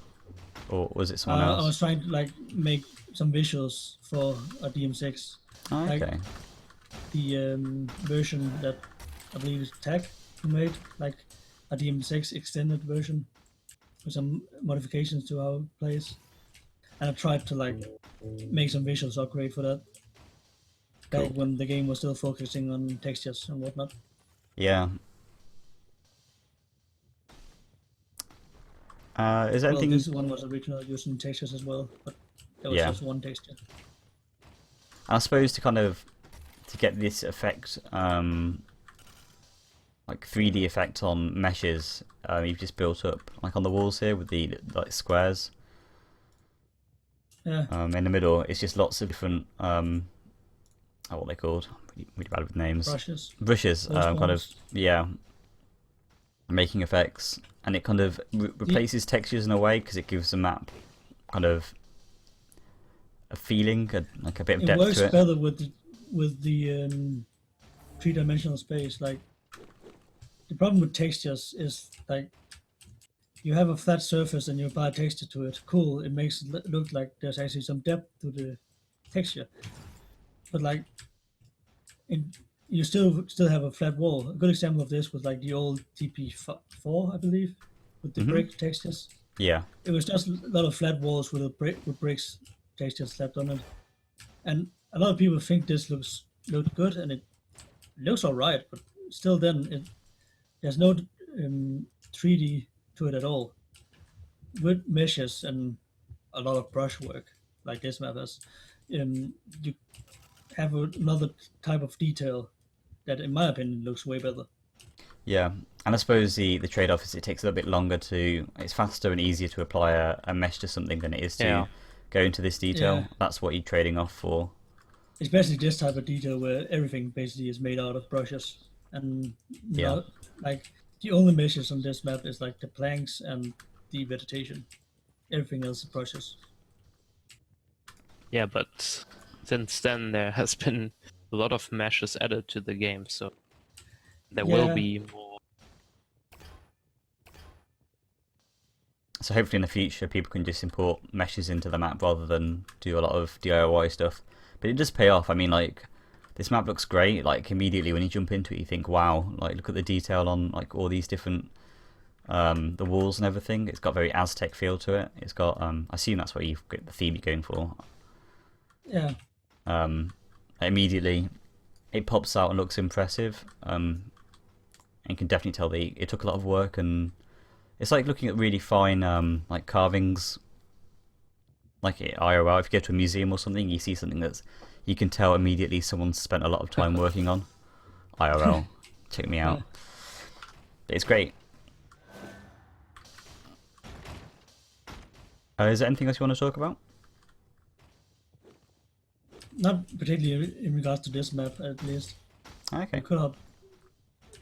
Or was it someone else?
I was trying to like make some visuals for a DM6.
Oh,
like,
okay.
The version that I believe is Tag made, like a DM6 extended version with some modifications to how it plays. And I tried to like make some visuals upgrade for that. Back
Cool.
when the game was still focusing on textures and whatnot.
Yeah. Is there
Well,
anything?
this one was originally using textures as well, but there was
Yeah.
just one texture.
I suppose to get this effect, like 3D effect on meshes, you've just built up like on the walls here with the like squares.
Yeah.
In the middle, it's just lots of different what are they called? Really bad with names.
Brushes.
Brushes,
Those
kind of,
ones.
yeah, making effects, and it kind of replaces textures in a way, because it gives the map kind of a feeling, like a bit of
It
depth
works
to it.
better with the three-dimensional space. Like the problem with textures is like you have a flat surface and you apply texture to it. Cool, it makes it look like there's actually some depth to the texture. But like, you still have a flat wall. A good example of this was like the old TP4, I believe, with the brick textures.
Yeah,
It was just a lot of flat walls with bricks textures slapped on it, and a lot of people think this looked good, and it looks alright, but still, there's no 3D to it at all. With meshes and a lot of brush work like this map has, you have another type of detail that, in my opinion, looks way better.
yeah. And I suppose the trade-off is it takes a little bit longer it's faster and easier to apply a mesh to something than it is to go into this detail.
Yeah.
That's what you're trading off for.
Especially this type of detail where everything basically is made out of brushes, and like the only meshes on this map is like the planks and the vegetation. Everything else is brushes.
Yeah, but since then there has been a lot of meshes added to the game, so there will be more.
So hopefully in the future people can just import meshes into the map rather than do a lot of DIY stuff. But it does pay off. I mean, like, this map looks great. Like, immediately when you jump into it, you think, wow, like, look at the detail on like all these different the walls and everything. It's got very Aztec feel to it. It's got I assume that's what you've got the theme you're going for.
Yeah.
Immediately it pops out and looks impressive. And you can definitely tell it took a lot of work, and it's like looking at really fine like carvings, like IRL. If you go to a museum or something, you see something that's you can tell immediately someone's spent a lot of time working on. IRL, check me out. It's great. Is there anything else you want to talk about?
Not particularly in regards to this map, at least.
Okay.
We could have.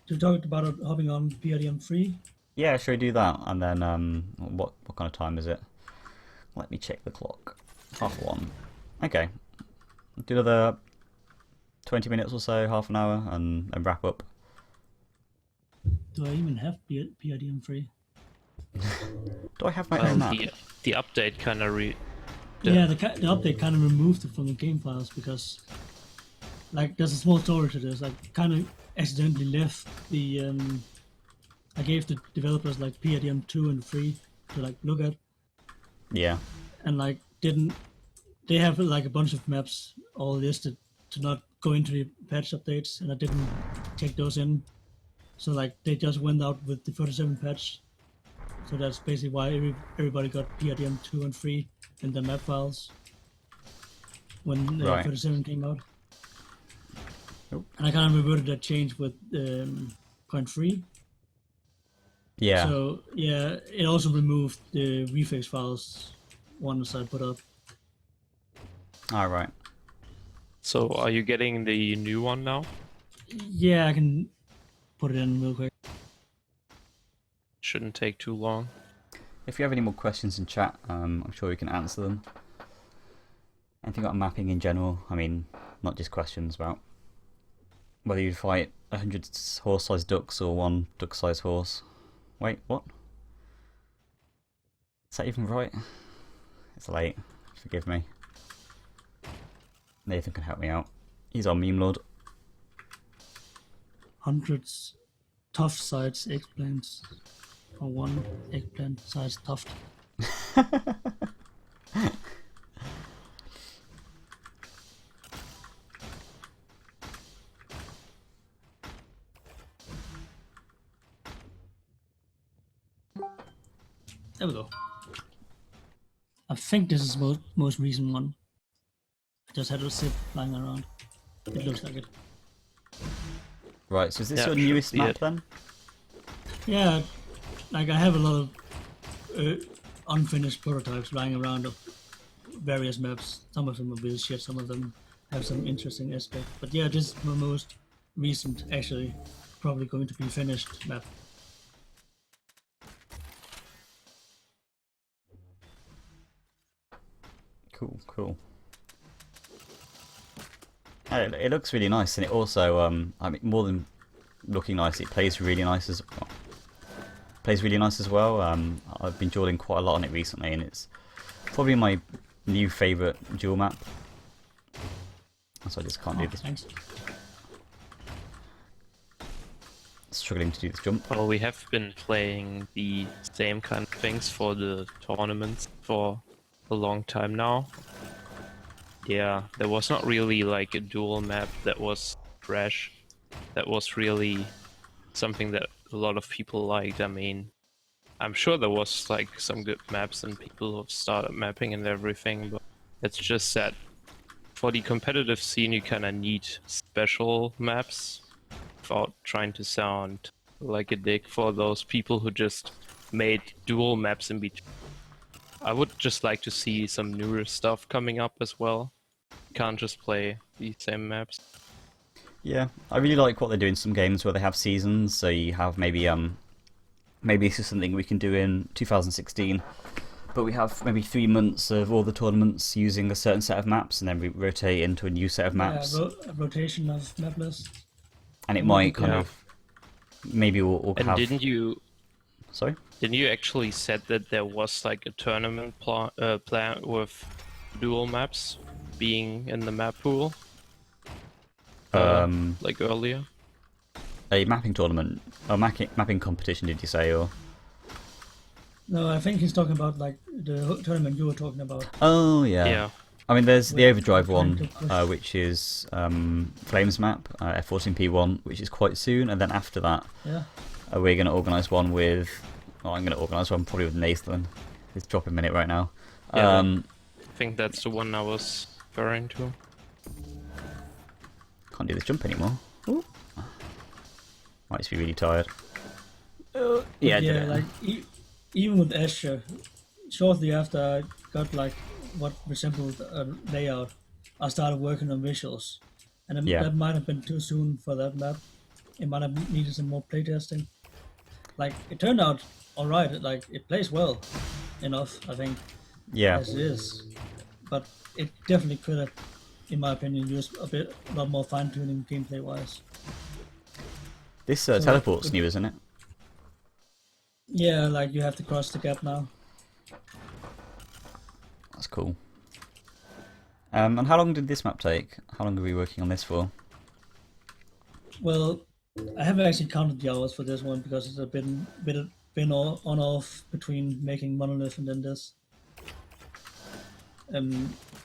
You talked about hopping on PRDM 3.
Yeah, should we do that? And then what kind of time is it? Let me check the clock. 1:30. Okay. Do another 20 minutes or so, half an hour, and wrap up.
Do I even have PRDM 3?
Do I have my own map?
The update kind of
Yeah, the update kind of removed it from the game files because, like, there's a small story to this. Like, kind of accidentally left the I gave the developers like PRDM 2 and 3 to like look at,
Yeah.
and like didn't they have like a bunch of maps all listed to not go into the patch updates, and I didn't take those in. So like they just went out with the 37 patch. So that's basically why everybody got PRDM 2 and 3 in the map files when
Right.
37 came out.
Nope.
And I kind of reverted that change with point 3.
Yeah.
So yeah, it also removed the Reflex files once I put up.
All right.
So are you getting the new one now?
Yeah, I can put it in real quick.
Shouldn't take too long.
If you have any more questions in chat, I'm sure we can answer them. Anything about mapping in general? I mean, not just questions about whether you fight 100 horse-sized ducks or one duck-sized horse. Wait, what? Is that even right? It's late. Forgive me. Nathan can help me out. He's our meme lord.
Hundreds tough sides eggplants for one eggplant size tuft. There we go. I think this is the most recent one. I just had a zip flying around. It looks like it.
Right, so is this
Yeah,
your
it should
newest
be
map
it.
then?
Yeah, like I have a lot of unfinished prototypes lying around of various maps. Some of them are real shit, some of them have some interesting aspect. But yeah, this is my most recent, actually, probably going to be finished map.
Cool, cool. It looks really nice, and it also, I mean, more than looking nice, it plays really nice as well. I've been dueling quite a lot on it recently, and it's probably my new favourite duel map. So I just can't do this.
Thanks.
Struggling to do this jump.
Well, we have been playing the same kind of things for the tournaments for a long time now. Yeah, there was not really like a dual map that was fresh. That was really something that a lot of people liked. I mean, I'm sure there was like some good maps and people have started mapping and everything, but it's just that for the competitive scene you kind of need special maps without trying to sound like a dick for those people who just made dual maps in between. I would just like to see some newer stuff coming up as well. Can't just play the same maps.
Yeah, I really like what they do in some games where they have seasons. So you have maybe this is something we can do in 2016, but we have maybe 3 months of all the tournaments using a certain set of maps, and then we rotate into a new set of maps.
Yeah, a rotation of map lists.
And it might kind of maybe we'll
And
have.
didn't you
Sorry.
actually said that there was like a tournament plan with dual maps being in the map pool? Like earlier?
A mapping tournament, a mapping competition, did you say, or?
No, I think he's talking about like the tournament you were talking about.
Oh yeah.
Yeah.
I mean, there's the Overdrive
Trying
one,
to push.
which is Flames map, F14P1, which is quite soon, and then after that,
Yeah.
we're going to organise one with. Well, I'm going to organise one probably with Nathan. He's dropping a minute right now.
Yeah, I think that's the one I was referring to.
Can't do this jump anymore. Ooh. Might just be really tired. Yeah, I did it.
like even with Azure, shortly after I got like what resembled a layout, I started working on visuals, and that might have been too soon for that map. It might have needed some more playtesting. Like it turned out all right. Like it plays well enough, I think,
Yeah.
as it is, but it definitely could have, in my opinion, used a lot more fine tuning gameplay wise.
This teleport's new, isn't it?
Yeah, like you have to cross the gap now.
That's cool. And how long did this map take? How long were we working on this for?
Well, I haven't actually counted the hours for this one because it's been on off between making Monolith and then this.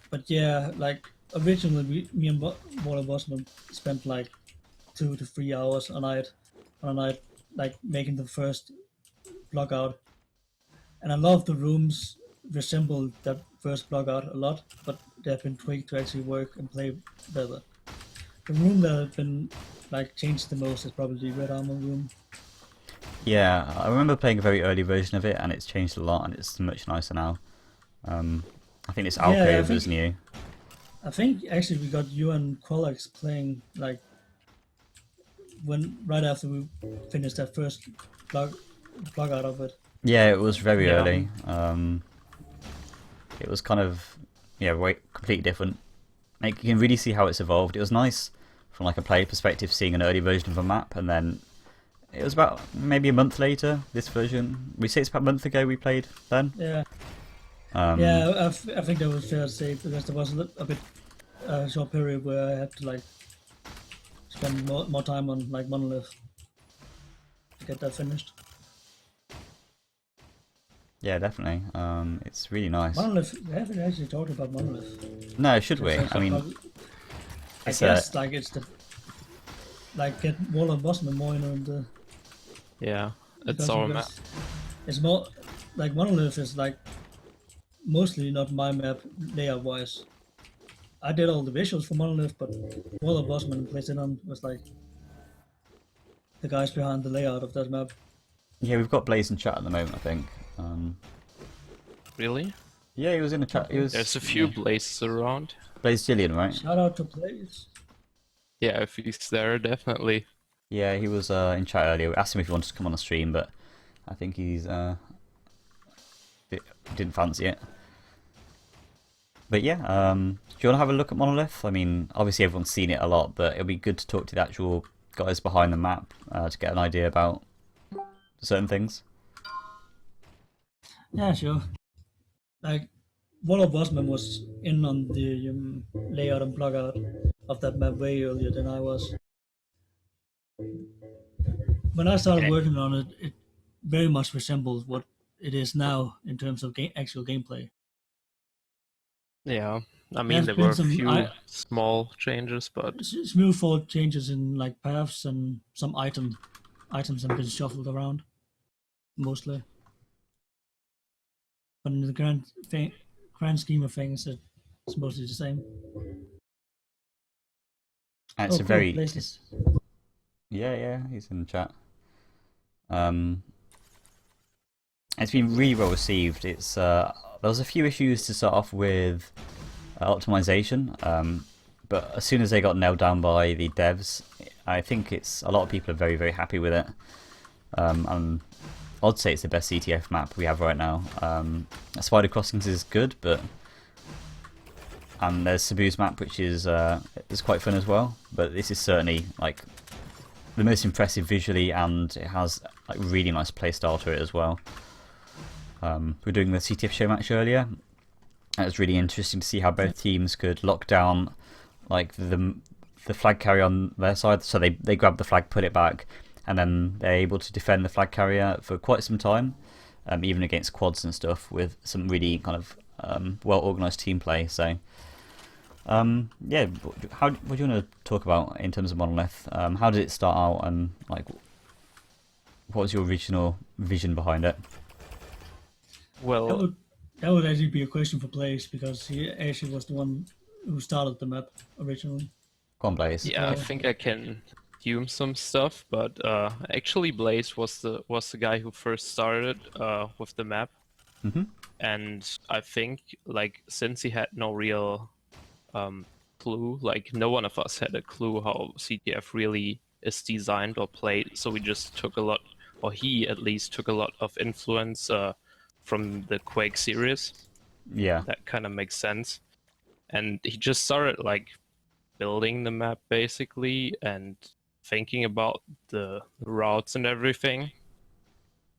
But yeah, like originally me and Warlord Wossman spent like 2 to 3 hours a night, like making the first block out. And a lot of the rooms resemble that first block out a lot, but they have been tweaked to actually work and play better. The room that has been like changed the most is probably the Red Armor room.
Yeah, I remember playing a very early version of it, and it's changed a lot, and it's much nicer now. I think this alcove is new.
I think actually we got you and Qualax playing like right after we finished that first block out of it.
Yeah, it was very early. It was kind of completely different. Like, you can really see how it's evolved. It was nice from like a player perspective seeing an early version of a map, and then it was about maybe a month later this version. We say it's about a month ago we played then.
Yeah. I think that was fair to say because there was a bit short period where I had to like spend more time on like Monolith to get that finished.
Yeah, definitely. It's really nice.
Monolith, we haven't actually talked about Monolith.
No, should we? I mean,
I guess like it's the like get Warlord Wossman more in the.
Yeah, it's our map.
It's more like Monolith is like mostly not my map layout wise. I did all the visuals for Monolith, but Warlord Wossman and PlayStation was like the guys behind the layout of that map.
Yeah, we've got Blaze in chat at the moment, I think.
Really?
Yeah, he was in the chat.
There's a few Blazes around.
Blaze Jillian, right?
Shout out to Blaze.
Yeah, if he's there, definitely.
Yeah, he was in chat earlier. We asked him if he wanted to come on the stream, but I think he's didn't fancy it. But yeah, do you want to have a look at Monolith? I mean, obviously everyone's seen it a lot, but it'll be good to talk to the actual guys behind the map to get an idea about certain things.
Yeah, sure. Like, Warlord Wossman was in on the layout and block out of that map way earlier than I was. When I started working on it, it very much resembles what it is now in terms of actual gameplay.
Yeah, I mean there were a few small changes, but
smooth forward changes in like paths and some items have been shuffled around, mostly. But in the grand scheme of things, it's mostly the same.
And it's a very yeah, he's in the chat. It's been really well received. It's there was a few issues to start off with optimization, but as soon as they got nailed down by the devs, I think a lot of people are very, very happy with it. And I'd say it's the best CTF map we have right now. Spider Crossings is good, and there's Cebu's map, which is quite fun as well. But this is certainly like the most impressive visually, and it has like really nice playstyle to it as well. We were doing the CTF show match earlier. It was really interesting to see how both teams could lock down like the flag carrier on their side. So they grab the flag, put it back, and then they're able to defend the flag carrier for quite some time, even against quads and stuff, with some really kind of well organised team play. So yeah, what do you want to talk about in terms of Monolith? How did it start out, and like what was your original vision behind it?
Well,
that would actually be a question for Blaze, because he actually was the one who started the map originally.
Go on, Blaze.
Yeah, I think I can assume some stuff, but actually Blaze was the guy who first started with the map.
Mm-hmm.
And I think like since he had no real clue, like no one of us had a clue how CTF really is designed or played, so we just took a lot, or he at least took a lot of influence from the Quake series.
Yeah,
that kind of makes sense. And he just started like building the map basically and thinking about the routes and everything.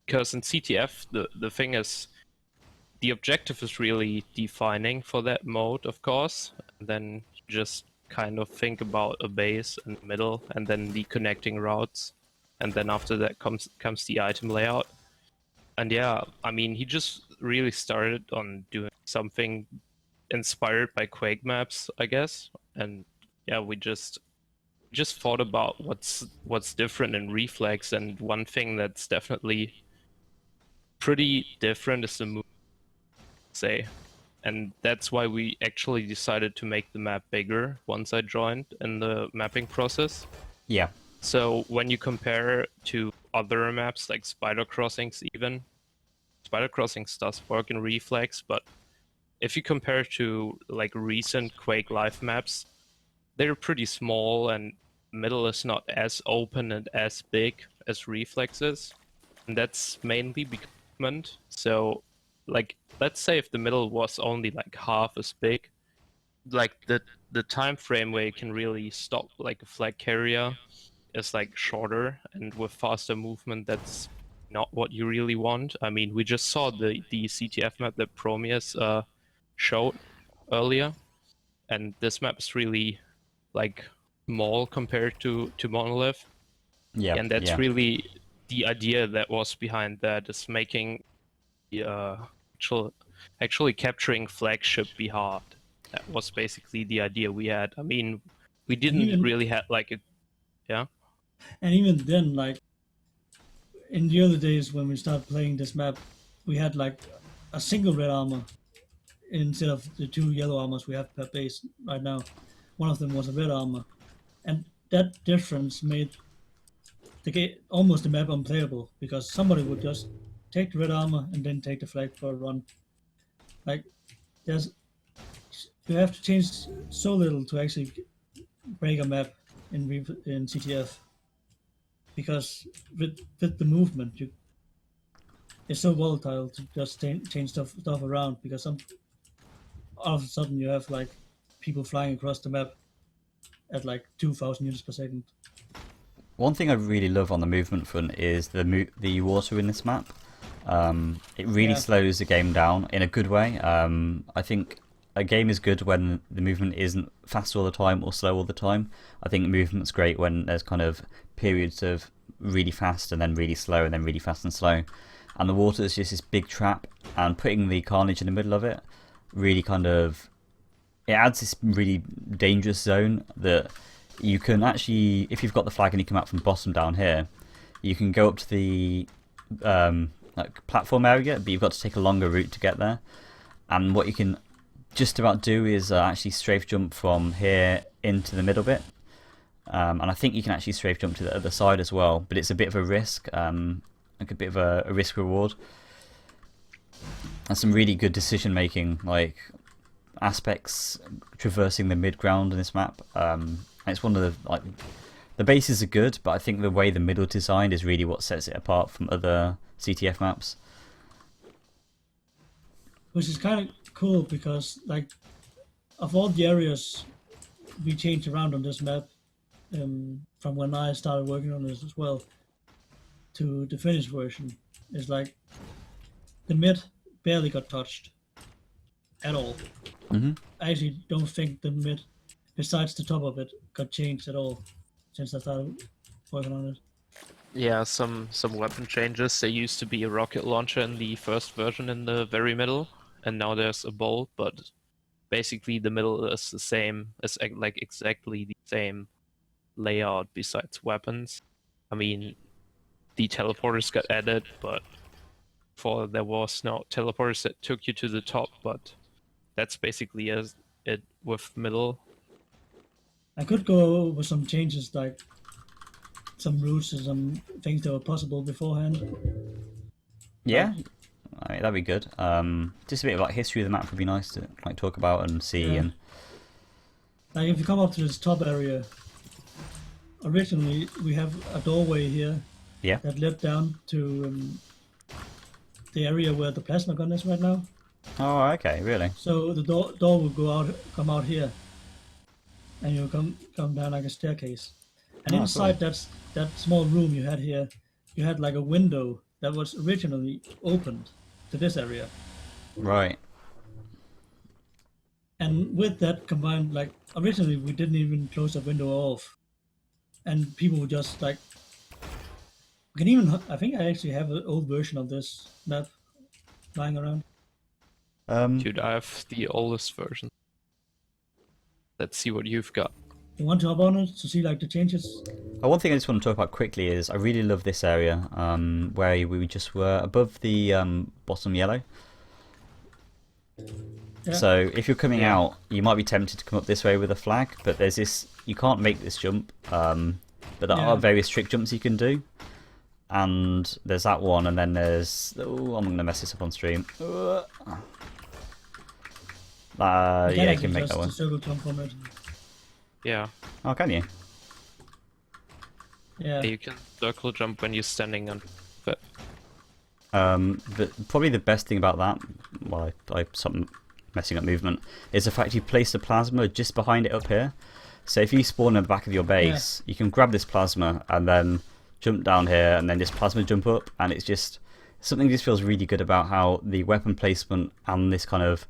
Because in CTF, the thing is, the objective is really defining for that mode, of course. then you just kind of think about a base in the middle, and then the connecting routes, and then after that comes the item layout. And yeah, I mean, he just really started on doing something inspired by Quake maps, I guess. And yeah, we just thought about what's different in Reflex, and one thing that's definitely pretty different is the move, say. And that's why we actually decided to make the map bigger once I joined in the mapping process.
Yeah.
So when you compare to other maps like Spider Crossings, even Spider Crossings does work in Reflex, but if you compare to like recent Quake Live maps, they're pretty small, and middle is not as open and as big as Reflex is, and that's mainly because so like let's say if the middle was only like half as big, like the time frame where you can really stop like a flag carrier is like shorter, and with faster movement that's not what you really want. I mean, we just saw the CTF map that Promeus showed earlier, and this map is really like small compared to Monolith.
Yeah.
And that's
yeah.
really the idea that was behind that, is making the actually capturing flagship be hard. That was basically the idea we had. I mean, we didn't really have like it. Yeah.
And even then, like in the early days when we started playing this map, we had like a single red armor instead of the two yellow armors we have per base right now. One of them was a red armor, and that difference made the game almost the map unplayable, because somebody would just take the red armor and then take the flag for a run. Like there's you have to change so little to actually break a map in CTF, because with the movement it's so volatile to just change stuff around, because all of a sudden you have like people flying across the map at like 2,000 units per second.
One thing I really love on the movement front is the water in this map. It really slows the game down in a good way. I think a game is good when the movement isn't fast all the time or slow all the time. I think movement's great when there's kind of periods of really fast and then really slow and then really fast and slow. And the water is just this big trap, and putting the carnage in the middle of it really kind of, it adds this really dangerous zone that you can actually, if you've got the flag and you come out from bottom down here, you can go up to the like platform area, but you've got to take a longer route to get there. And what you can just about do is actually strafe jump from here into the middle bit. And I think you can actually strafe jump to the other side as well, but it's a bit of a risk, like a bit of a risk reward. And some really good decision making, like aspects traversing the mid ground in this map. It's one of the, like, the bases are good, but I think the way the middle designed is really what sets it apart from other CTF maps.
Which is kind of cool, because like of all the areas we changed around on this map, from when I started working on this as well to the finished version, is like the mid barely got touched at all.
Mm-hmm.
I actually don't think the mid, besides the top of it, got changed at all since I started working on it.
Yeah, some weapon changes. There used to be a rocket launcher in the first version in the very middle, and now there's a bolt, but basically the middle is the same, it's like exactly the same layout besides weapons. I mean, the teleporters got added, but before there was no teleporters that took you to the top, but that's basically as it with middle.
I could go over some changes, like some routes and some things that were possible beforehand.
Yeah, I mean, that'd be good. Just a bit of like history of the map would be nice to like talk about and see.
Yeah.
And
like if you come up to this top area, originally we have a doorway here that led down to the area where the plasma gun is right now.
Oh, okay, really?
So the door will come out here, and you'll come down like a staircase. And inside
cool.
that small room you had here, you had like a window that was originally opened to this area.
Right.
And with that combined, like originally we didn't even close the window off, and people would just like. We can even. I think I actually have an old version of this map lying around.
Dude, I have the oldest version. Let's see what you've got.
You want to hop on it to see like the changes?
One thing I just want to talk about quickly is I really love this area where we just were above the bottom yellow.
Yeah.
So if you're coming out, you might be tempted to come up this way with a flag, but there's this, you can't make this jump, but there are various trick jumps you can do. And there's that one, and then there's, oh, I'm going to mess this up on stream. Yeah, you can make that one.
Circle jump on it.
Yeah.
Oh, can you?
Yeah.
You can circle jump when you're standing on it.
Probably the best thing about that, well, I something messing up movement, is the fact you place the plasma just behind it up here. So if you spawn in the back of your base, you can grab this plasma and then jump down here, and then this plasma jump up, and it's just something just feels really good about how the weapon placement and this kind of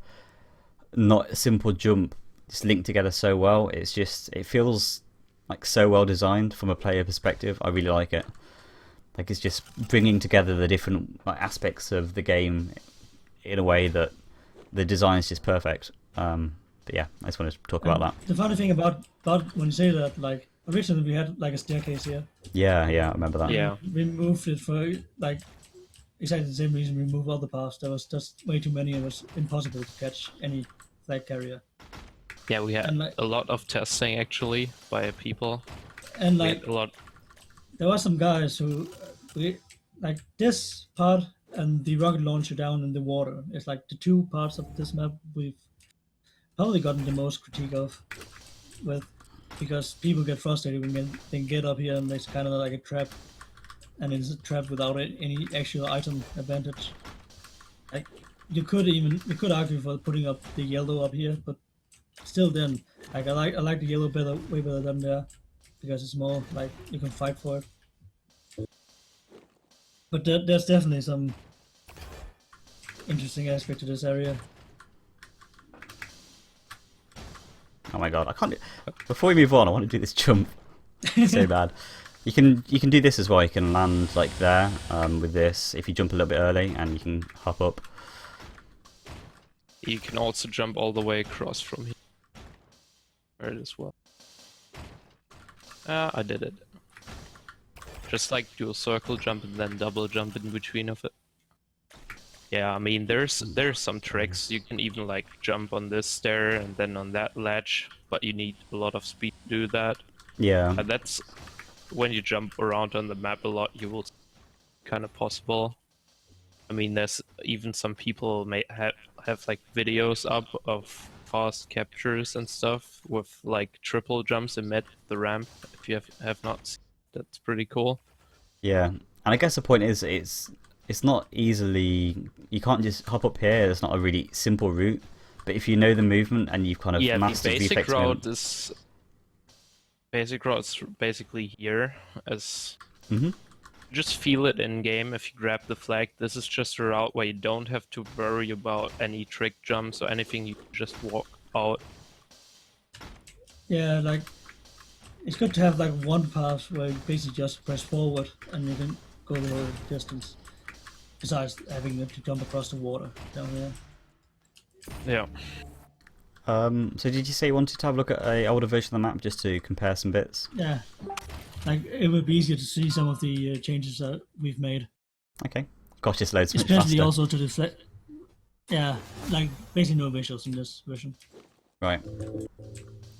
not simple jump just link together so well. It's just, it feels like so well designed from a player perspective. I really like it. Like it's just bringing together the different aspects of the game in a way that the design is just perfect. But yeah, I just wanted to talk about that.
The funny thing about when you say that, like originally we had like a staircase here.
Yeah, I remember that.
Yeah.
We moved it for like exactly the same reason we moved other paths. There was just way too many. It was impossible to catch any flag carrier.
Yeah, we had
like,
a lot of testing actually by people.
And like
a lot.
There were some guys who like this part and the rocket launcher down in the water. It's like the two parts of this map we've probably gotten the most critique of, because people get frustrated when they get up here and it's kind of like a trap, and it's a trap without any actual item advantage. Like you could argue for putting up the yellow up here, but still, then like I like the yellow way better than there, because it's more like you can fight for it. But there's definitely some interesting aspect to this area.
Oh my god, I can't. Before we move on, I want to do this jump so bad. You can do this as well. You can land like there with this if you jump a little bit early, and you can hop up.
You can also jump all the way across from here. Right as well. I did it. Just like do a circle jump and then double jump in between of it. Yeah, I mean there's some tricks. You can even like jump on this stair and then on that ledge, but you need a lot of speed to do that.
Yeah.
And that's when you jump around on the map a lot, you will kind of possible. I mean, there's even some people may have like videos up of fast captures and stuff with like triple jumps amid the ramp. If you have not seen, that's pretty cool.
Yeah, and I guess the point is it's not easily, you can't just hop up here. It's not a really simple route, but if you know the movement and you've kind of mastered
the
reflex movement.
Basic route is basically here as.
Mm-hmm.
Just feel it in game if you grab the flag. This is just a route where you don't have to worry about any trick jumps or anything. You just walk out.
Yeah, like it's good to have like one path where you basically just press forward and you can go the whole distance. Besides having to jump across the water down there.
Yeah.
So did you say you wanted to have a look at an older version of the map just to compare some bits?
Yeah. Like it would be easier to see some of the changes that we've made.
Okay. Gosh, this loads much
Especially
faster.
also to the yeah, like basically no visuals in this version.
Right.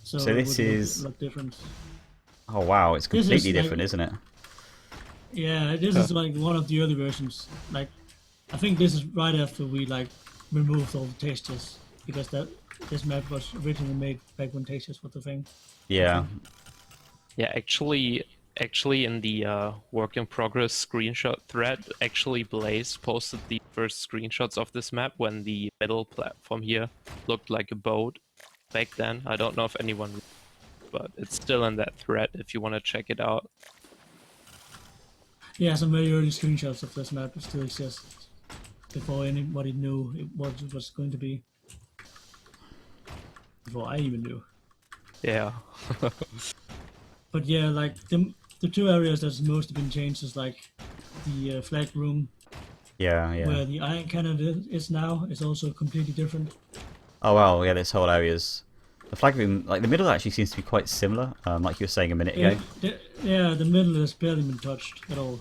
So
this is
look different.
Oh wow, it's completely different,
like,
isn't it?
Yeah, this is like one of the early versions. Like I think this is right after we like removed all the textures, because this map was originally made back when textures were the thing.
Yeah.
Yeah, actually in the work in progress screenshot thread, actually Blaze posted the first screenshots of this map when the metal platform here looked like a boat back then. I don't know if anyone, but it's still in that thread if you want to check it out.
Yeah, some very early screenshots of this map still exist before anybody knew what it was going to be. before I even knew.
Yeah.
But yeah, like the two areas that's most been changed is like the flag room
Yeah, yeah.
where the iron cannon is now is also completely different.
Oh wow, yeah, this whole area's the flag room. Like the middle actually seems to be quite similar. Like you were saying a minute ago.
The middle has barely been touched at all.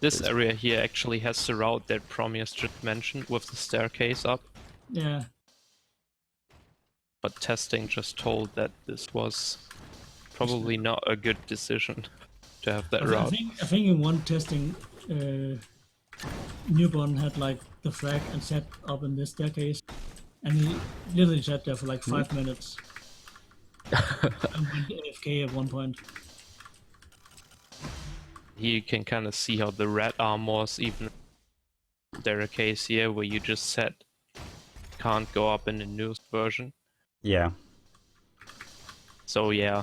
This area here actually has the route that Promeus just mentioned with the staircase up.
Yeah.
But testing just told that this was probably not a good decision to have that route.
I think in one testing, Newborn had like the flag and set up in this staircase, and he literally sat there for like 5 minutes. And went AFK at one point.
Here you can kind of see how the red armors even staircase here where you just said can't go up in the newest version.
Yeah.
So yeah,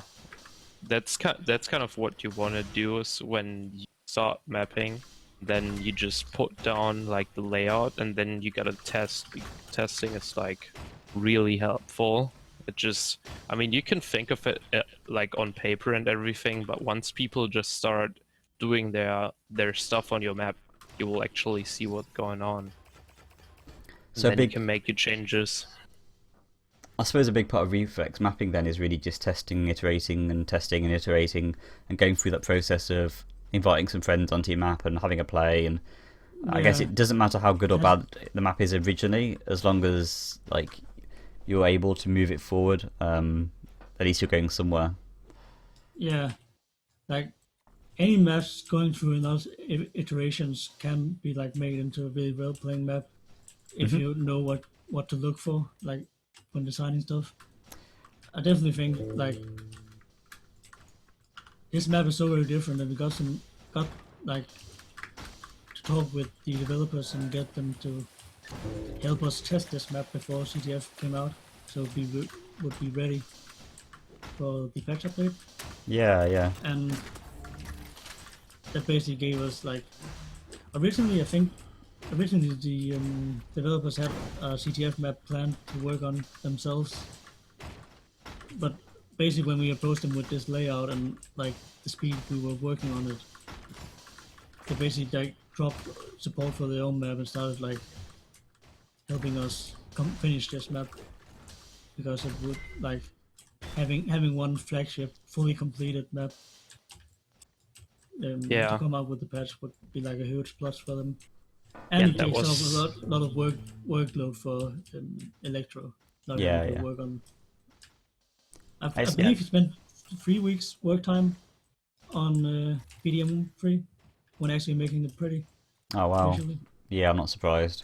that's kind of what you want to do is when you start mapping, then you just put down like the layout and then you gotta test. Testing is like really helpful. It just, I mean, you can think of it like on paper and everything, but once people just start doing their stuff on your map, you will actually see what's going on.
So
then you can make your changes.
I suppose a big part of Reflex mapping then is really just testing, iterating, and testing and iterating, and going through that process of inviting some friends onto your map and having a play. And I guess it doesn't matter how good or bad the map is originally, as long as like you're able to move it forward. At least you're going somewhere.
Yeah, like any maps going through enough iterations can be like made into a really well playing map if you know what to look for, like when designing stuff. I definitely think like this map is so very different that we got like to talk with the developers and get them to help us test this map before CTF came out, so we would be ready for the patch update.
Yeah, yeah.
And that basically gave us like originally the developers had a CTF map planned to work on themselves, but basically when we approached them with this layout and like the speed we were working on it, they basically like dropped support for their own map and started like helping us finish this map, because it would like having one flagship fully completed map to come out with the patch would be like a huge plus for them. And it takes off a lot of workload for Electro. Not able to work on. I believe he spent 3 weeks work time on BDM 3 when actually making it pretty.
Oh wow. Visually. Yeah, I'm not surprised.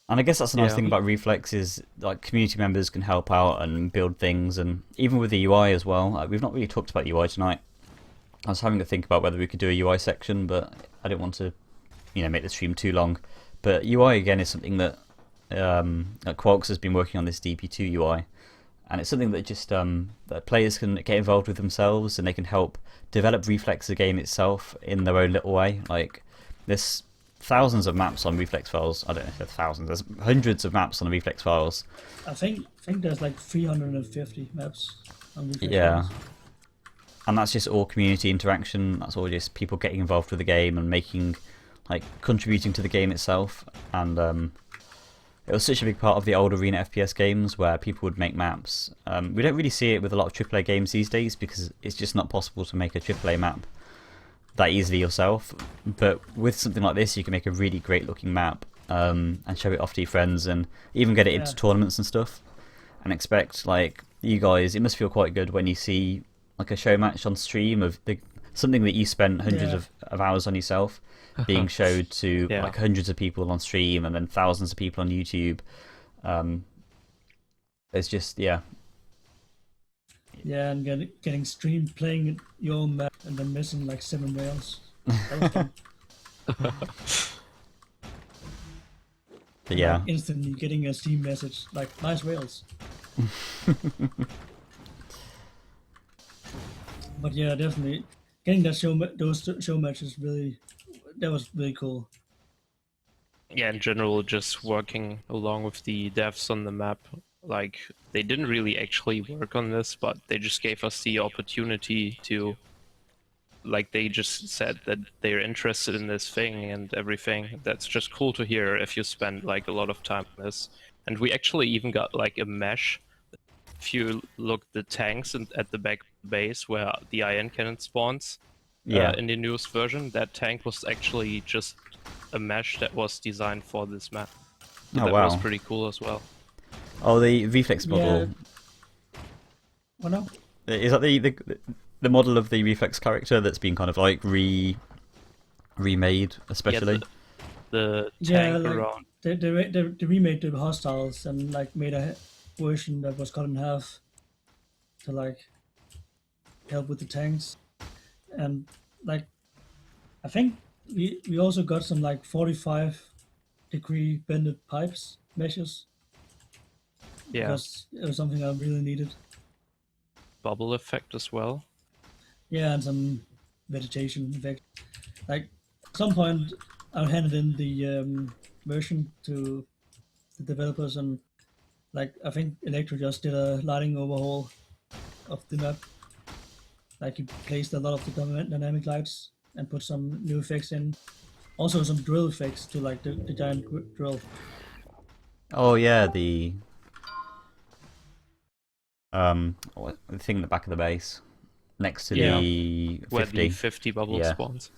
And I guess that's the nice thing about Reflex is like community members can help out and build things, and even with the UI as well. Like, we've not really talked about UI tonight. I was having to think about whether we could do a UI section, but I didn't want to, make the stream too long. But UI again is something that Quarks has been working on, this DP2 UI, and it's something that just that players can get involved with themselves, and they can help develop Reflex the game itself in their own little way. Like there's thousands of maps on Reflex files. I don't know if there's thousands. There's hundreds of maps on the Reflex files.
I think there's like 350 maps on Reflex files.
And that's just all community interaction. That's all just people getting involved with the game and contributing to the game itself. And it was such a big part of the old arena FPS games where people would make maps. We don't really see it with a lot of AAA games these days because it's just not possible to make a AAA map that easily yourself. But with something like this, you can make a really great looking map and show it off to your friends and even get it into tournaments and stuff. And expect, like, you guys, it must feel quite good when you see like a show match on stream of something that you spent hundreds of hours on yourself being showed to like hundreds of people on stream and then thousands of people on YouTube. It's just
and getting streamed playing your own map and then missing like 7 whales. That was fun.
But yeah,
like, instantly getting a Steam message like nice whales. But yeah, definitely getting those show matches that was really cool.
yeah, in general, just working along with the devs on the map. Like, they didn't really actually work on this, but they just gave us the opportunity to, like, they just said that they're interested in this thing and everything. That's just cool to hear if you spend, like, a lot of time on this. And we actually even got, like, a mesh. If you look the tanks at the back base where the iron cannon spawns,
Yeah.
in the newest version, that tank was actually just a mesh that was designed for this map. So
Oh
that
wow.
was pretty cool as well.
Oh, the Reflex model.
Yeah. What now?
Is that the model of the Reflex character that's been kind of like remade, especially?
The
Yeah,
tank
like
around.
they remade the hostiles and like made a version that was cut in half to like help with the tanks, and like I think we also got some like 45-degree bended pipes meshes
Yeah,
because it was something I really needed.
bubble effect as well.
Yeah, and some vegetation effect. Like at some point, I handed in the version to the developers, and like I think Electro just did a lighting overhaul of the map. Like he placed a lot of the dynamic lights and put some new effects in. Also some drill effects to like the giant drill.
Oh yeah, the thing at the back of the base, next to
Yeah,
the
where
50.
the 50 bubble
Yeah.
spawns.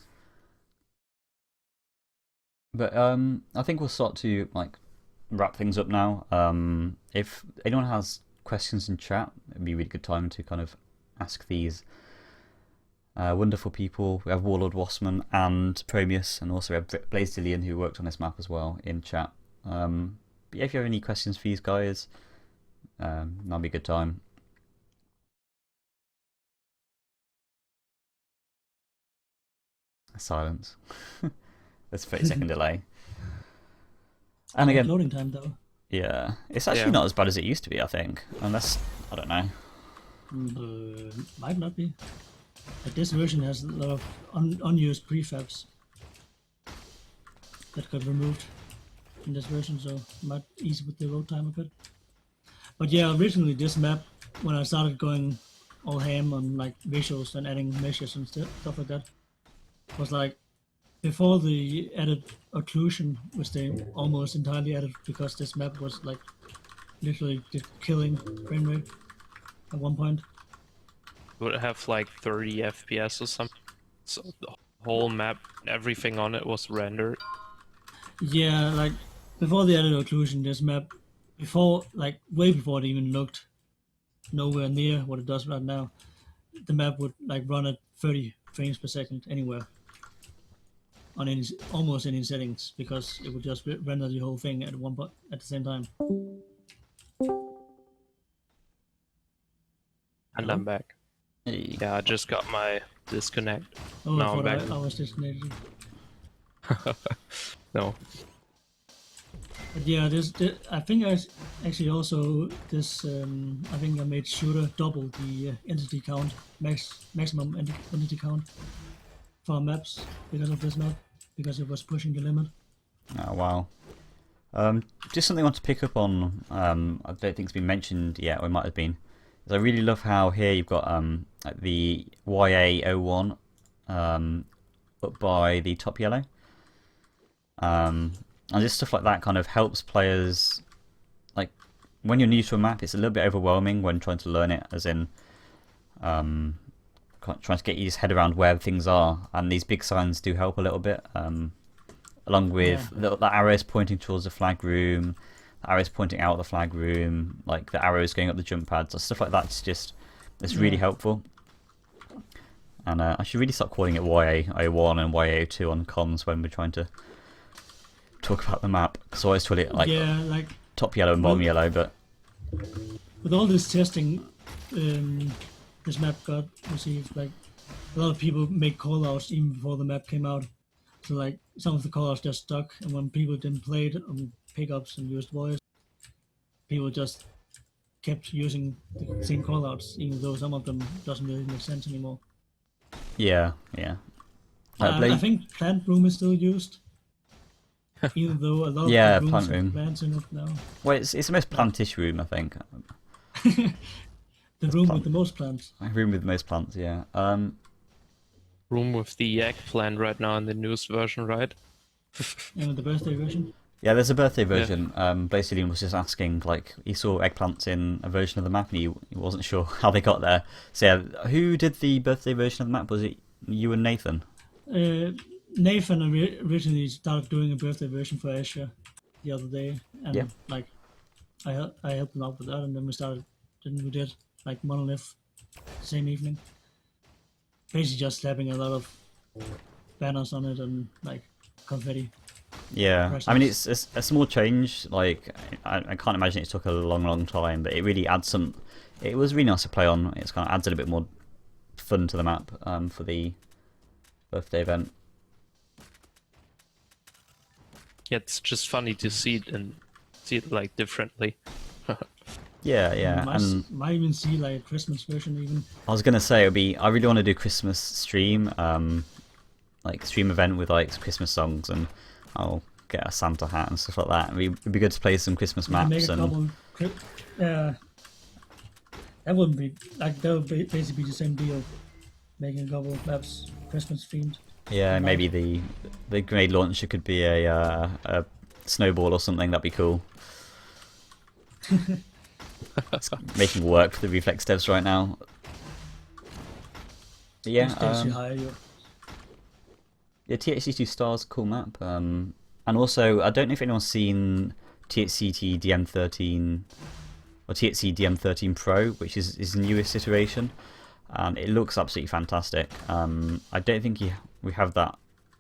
But I think we'll start to like wrap things up now. If anyone has questions in chat, it'd be a really good time to kind of ask these wonderful people. We have Warlord Wossman and Promeus, and also we have Blazedillion, who worked on this map as well, in chat. But yeah, if you have any questions for these guys, that'll be a good time. Silence. That's a 30-second delay. And again,
Loading time though.
yeah, it's actually
Yeah.
not as bad as it used to be, I think. Unless, I don't know.
Might not be. But this version has a lot of unused prefabs that got removed in this version, so might ease with the load time a bit. But yeah, originally this map, when I started going all ham on like visuals and adding meshes and stuff like that, was like before the added occlusion, which they almost entirely added because this map was like literally just killing frame rate at one point.
Would have like 30 FPS or something. So the whole map, everything on it was rendered.
Yeah, like before the added occlusion, this map, before like way before it even looked nowhere near what it does right now, the map would like run at 30 frames per second anywhere on any almost any settings because it would just render the whole thing at at the same time.
And I'm back.
Hey.
Yeah, I just got my disconnect.
Oh,
Now
I
I'm
thought
back.
I was disconnected.
No.
But yeah, this I think I actually also this I think I made shooter double the entity count maximum entity count for maps because of this map because it was pushing the limit.
Oh wow. Just something I want to pick up on. I don't think it's been mentioned yet, or it might have been. Is I really love how here you've got like the YA01 up by the top yellow. And just stuff like that kind of helps players. Like when you're new to a map, it's a little bit overwhelming when trying to learn it, as in trying to get your head around where things are. And these big signs do help a little bit. Along with the arrows pointing towards the flag room, the arrows pointing out the flag room, like the arrows going up the jump pads, or stuff like that. It's really helpful. And I should really start calling it YA01 and YA02 on comms when we're trying to talk about the map. Because I always call it like top yellow and bottom yellow. But
with all this testing, this map got received. Like a lot of people make callouts even before the map came out. So like some of the callouts just stuck, and when people didn't play it on pickups and used voice, people just kept using the same callouts, even though some of them doesn't really make sense anymore.
yeah.
I think plant room is still used. even though a lot of
Yeah,
the rooms
plant
have
room.
plants in it now.
Well, it's the most plantish room, I think.
The room with the most plants.
Room with the most plants, yeah.
Room with the eggplant right now in the newest version, right?
And the birthday version.
Yeah, there's a birthday version. Basically, was just asking, like, he saw eggplants in a version of the map and he wasn't sure how they got there. So, yeah, who did the birthday version of the map? Was it you and Nathan?
Nathan originally started doing a birthday version for Asia the other day, and
Yeah.
like I helped him out with that, and then we did like Monolith the same evening. Basically, just slapping a lot of banners on it and like confetti.
Yeah, I mean, it's a small change. Like, I can't imagine it took a long time, but it really adds some. It was really nice to play on. It's kind of adds a little bit more fun to the map for the birthday event.
Yeah, it's just funny to see it like differently.
Yeah,
Might even see like a Christmas version even.
I was gonna say I really want to do Christmas stream, like stream event with like Christmas songs, and I'll get a Santa hat and stuff like that. It'd be good to play some Christmas maps.
Make a couple. That wouldn't be like that would basically be the same deal. Making a couple of maps Christmas themed.
Yeah, maybe the grenade launcher could be a snowball or something. That'd be cool. It's making work for the Reflex devs right now. But yeah, THC2 Stars, cool map. And also, I don't know if anyone's seen THCT DM13 or THC DM13 Pro, which is his newest iteration. It looks absolutely fantastic. I don't think we have that.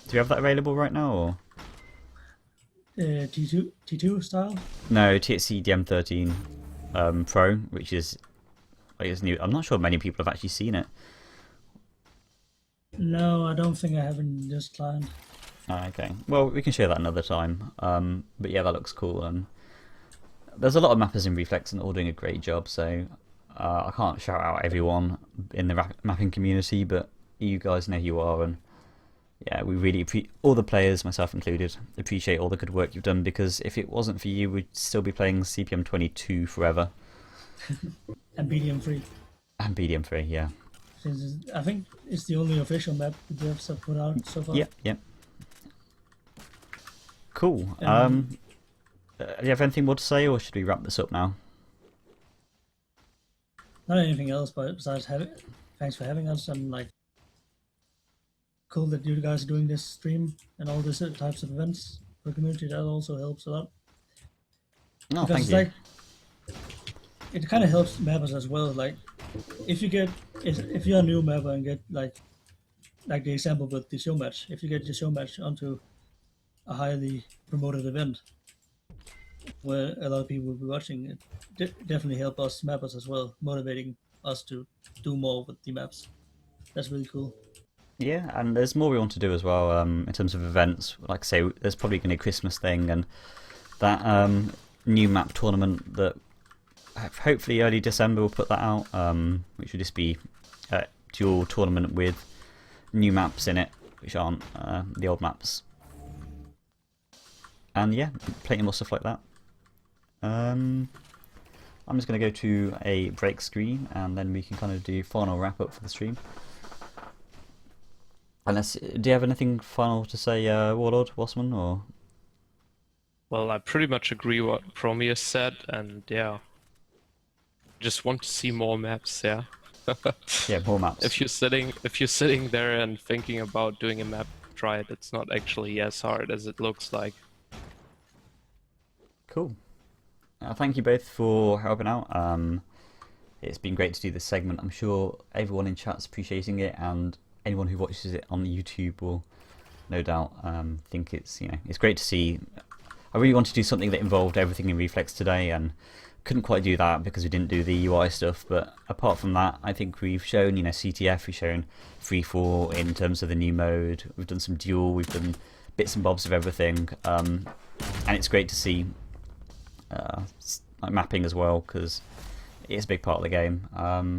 Do we have that available right now, or?
T2 style?
No, THC DM13 Pro, which is new. I'm not sure many people have actually seen it.
No, I don't think I have in this client.
Okay, well, we can share that another time. But yeah, that looks cool. And there's a lot of mappers in Reflex and all doing a great job, so I can't shout out everyone in the mapping community, but you guys know who you are, and yeah, we really all the players, myself included, appreciate all the good work you've done, because if it wasn't for you, we'd still be playing CPM 22 forever.
And BDM 3.
And BDM 3, yeah.
I think it's the only official map the devs have put out so far.
Yep. Cool. Do you have anything more to say, or should we wrap this up now?
Not anything else, but besides thanks for having us, and like cool that you guys are doing this stream and all these types of events for the community. That also helps a lot.
No,
because
thank you.
It kind of helps mappers as well. Like if you're a new mapper and get like the example with the show match, if you get your show match onto a highly promoted event where a lot of people will be watching, it definitely help us mappers as well, motivating us to do more with the maps. That's really cool.
Yeah, and there's more we want to do as well in terms of events. Like I say, there's probably going to be a Christmas thing, and that new map tournament that hopefully early December we'll put that out, which will just be a dual tournament with new maps in it, which aren't the old maps. And yeah, plenty more stuff like that. I'm just going to go to a break screen, and then we can kind of do final wrap up for the stream. Unless, do you have anything final to say, Warlord Wossman, or?
Well, I pretty much agree what Promeus said, and yeah, just want to see more maps. Yeah.
Yeah, more maps.
If you're sitting there and thinking about doing a map, try it. It's not actually as hard as it looks like.
Cool. Thank you both for helping out. It's been great to do this segment. I'm sure everyone in chat's appreciating it, and anyone who watches it on YouTube will no doubt think it's it's great to see. I really wanted to do something that involved everything in Reflex today, and couldn't quite do that because we didn't do the UI stuff. But apart from that, I think we've shown CTF, we've shown 3-4 in terms of the new mode. We've done some duel, we've done bits and bobs of everything, and it's great to see like mapping as well, because it's a big part of the game.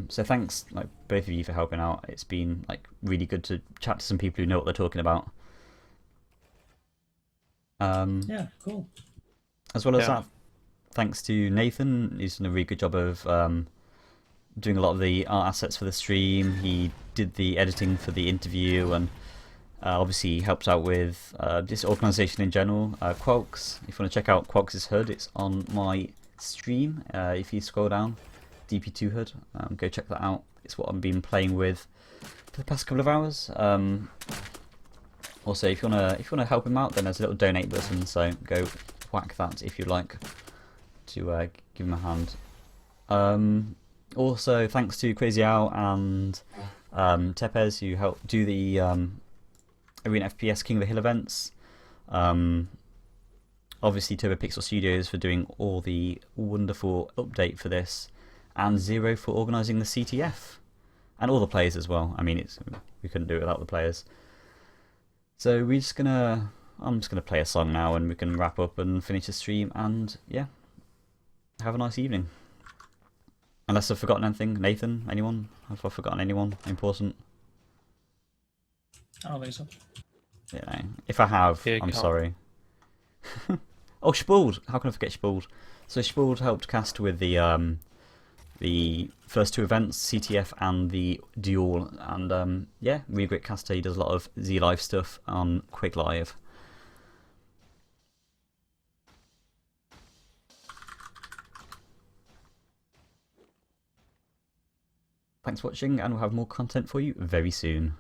So thanks, both of you, for helping out. It's been really good to chat to some people who know what they're talking about.
Yeah, cool.
As well as
Yeah.
that, thanks to Nathan, he's done a really good job of doing a lot of the art assets for the stream. He did the editing for the interview, and obviously helps out with this organisation in general. Qualks, if you want to check out Qualks' HUD, it's on my stream. If you scroll down, DP2 HUD, go check that out. It's what I've been playing with for the past couple of hours. Also, if you wanna help him out, then there's a little donate button, so go whack that if you'd like to give him a hand. Also, thanks to Crazy Owl and Tepes, who helped do the Arena FPS King of the Hill events. Obviously, Turbo Pixel Studios for doing all the wonderful update for this, and Zero for organising the CTF, and all the players as well. I mean, we couldn't do it without the players. So I'm just gonna play a song now, and we can wrap up and finish the stream. And yeah, have a nice evening. Unless I've forgotten anything, Nathan, anyone? Have I forgotten anyone important?
I don't think so.
Yeah, if I have, I'm sorry. Oh, Spuld! How can I forget Spuld? So Spuld helped cast with the first two events, CTF and the Duel, and yeah, really great caster. He does a lot of Z Live stuff on Quake Live. Thanks for watching, and we'll have more content for you very soon.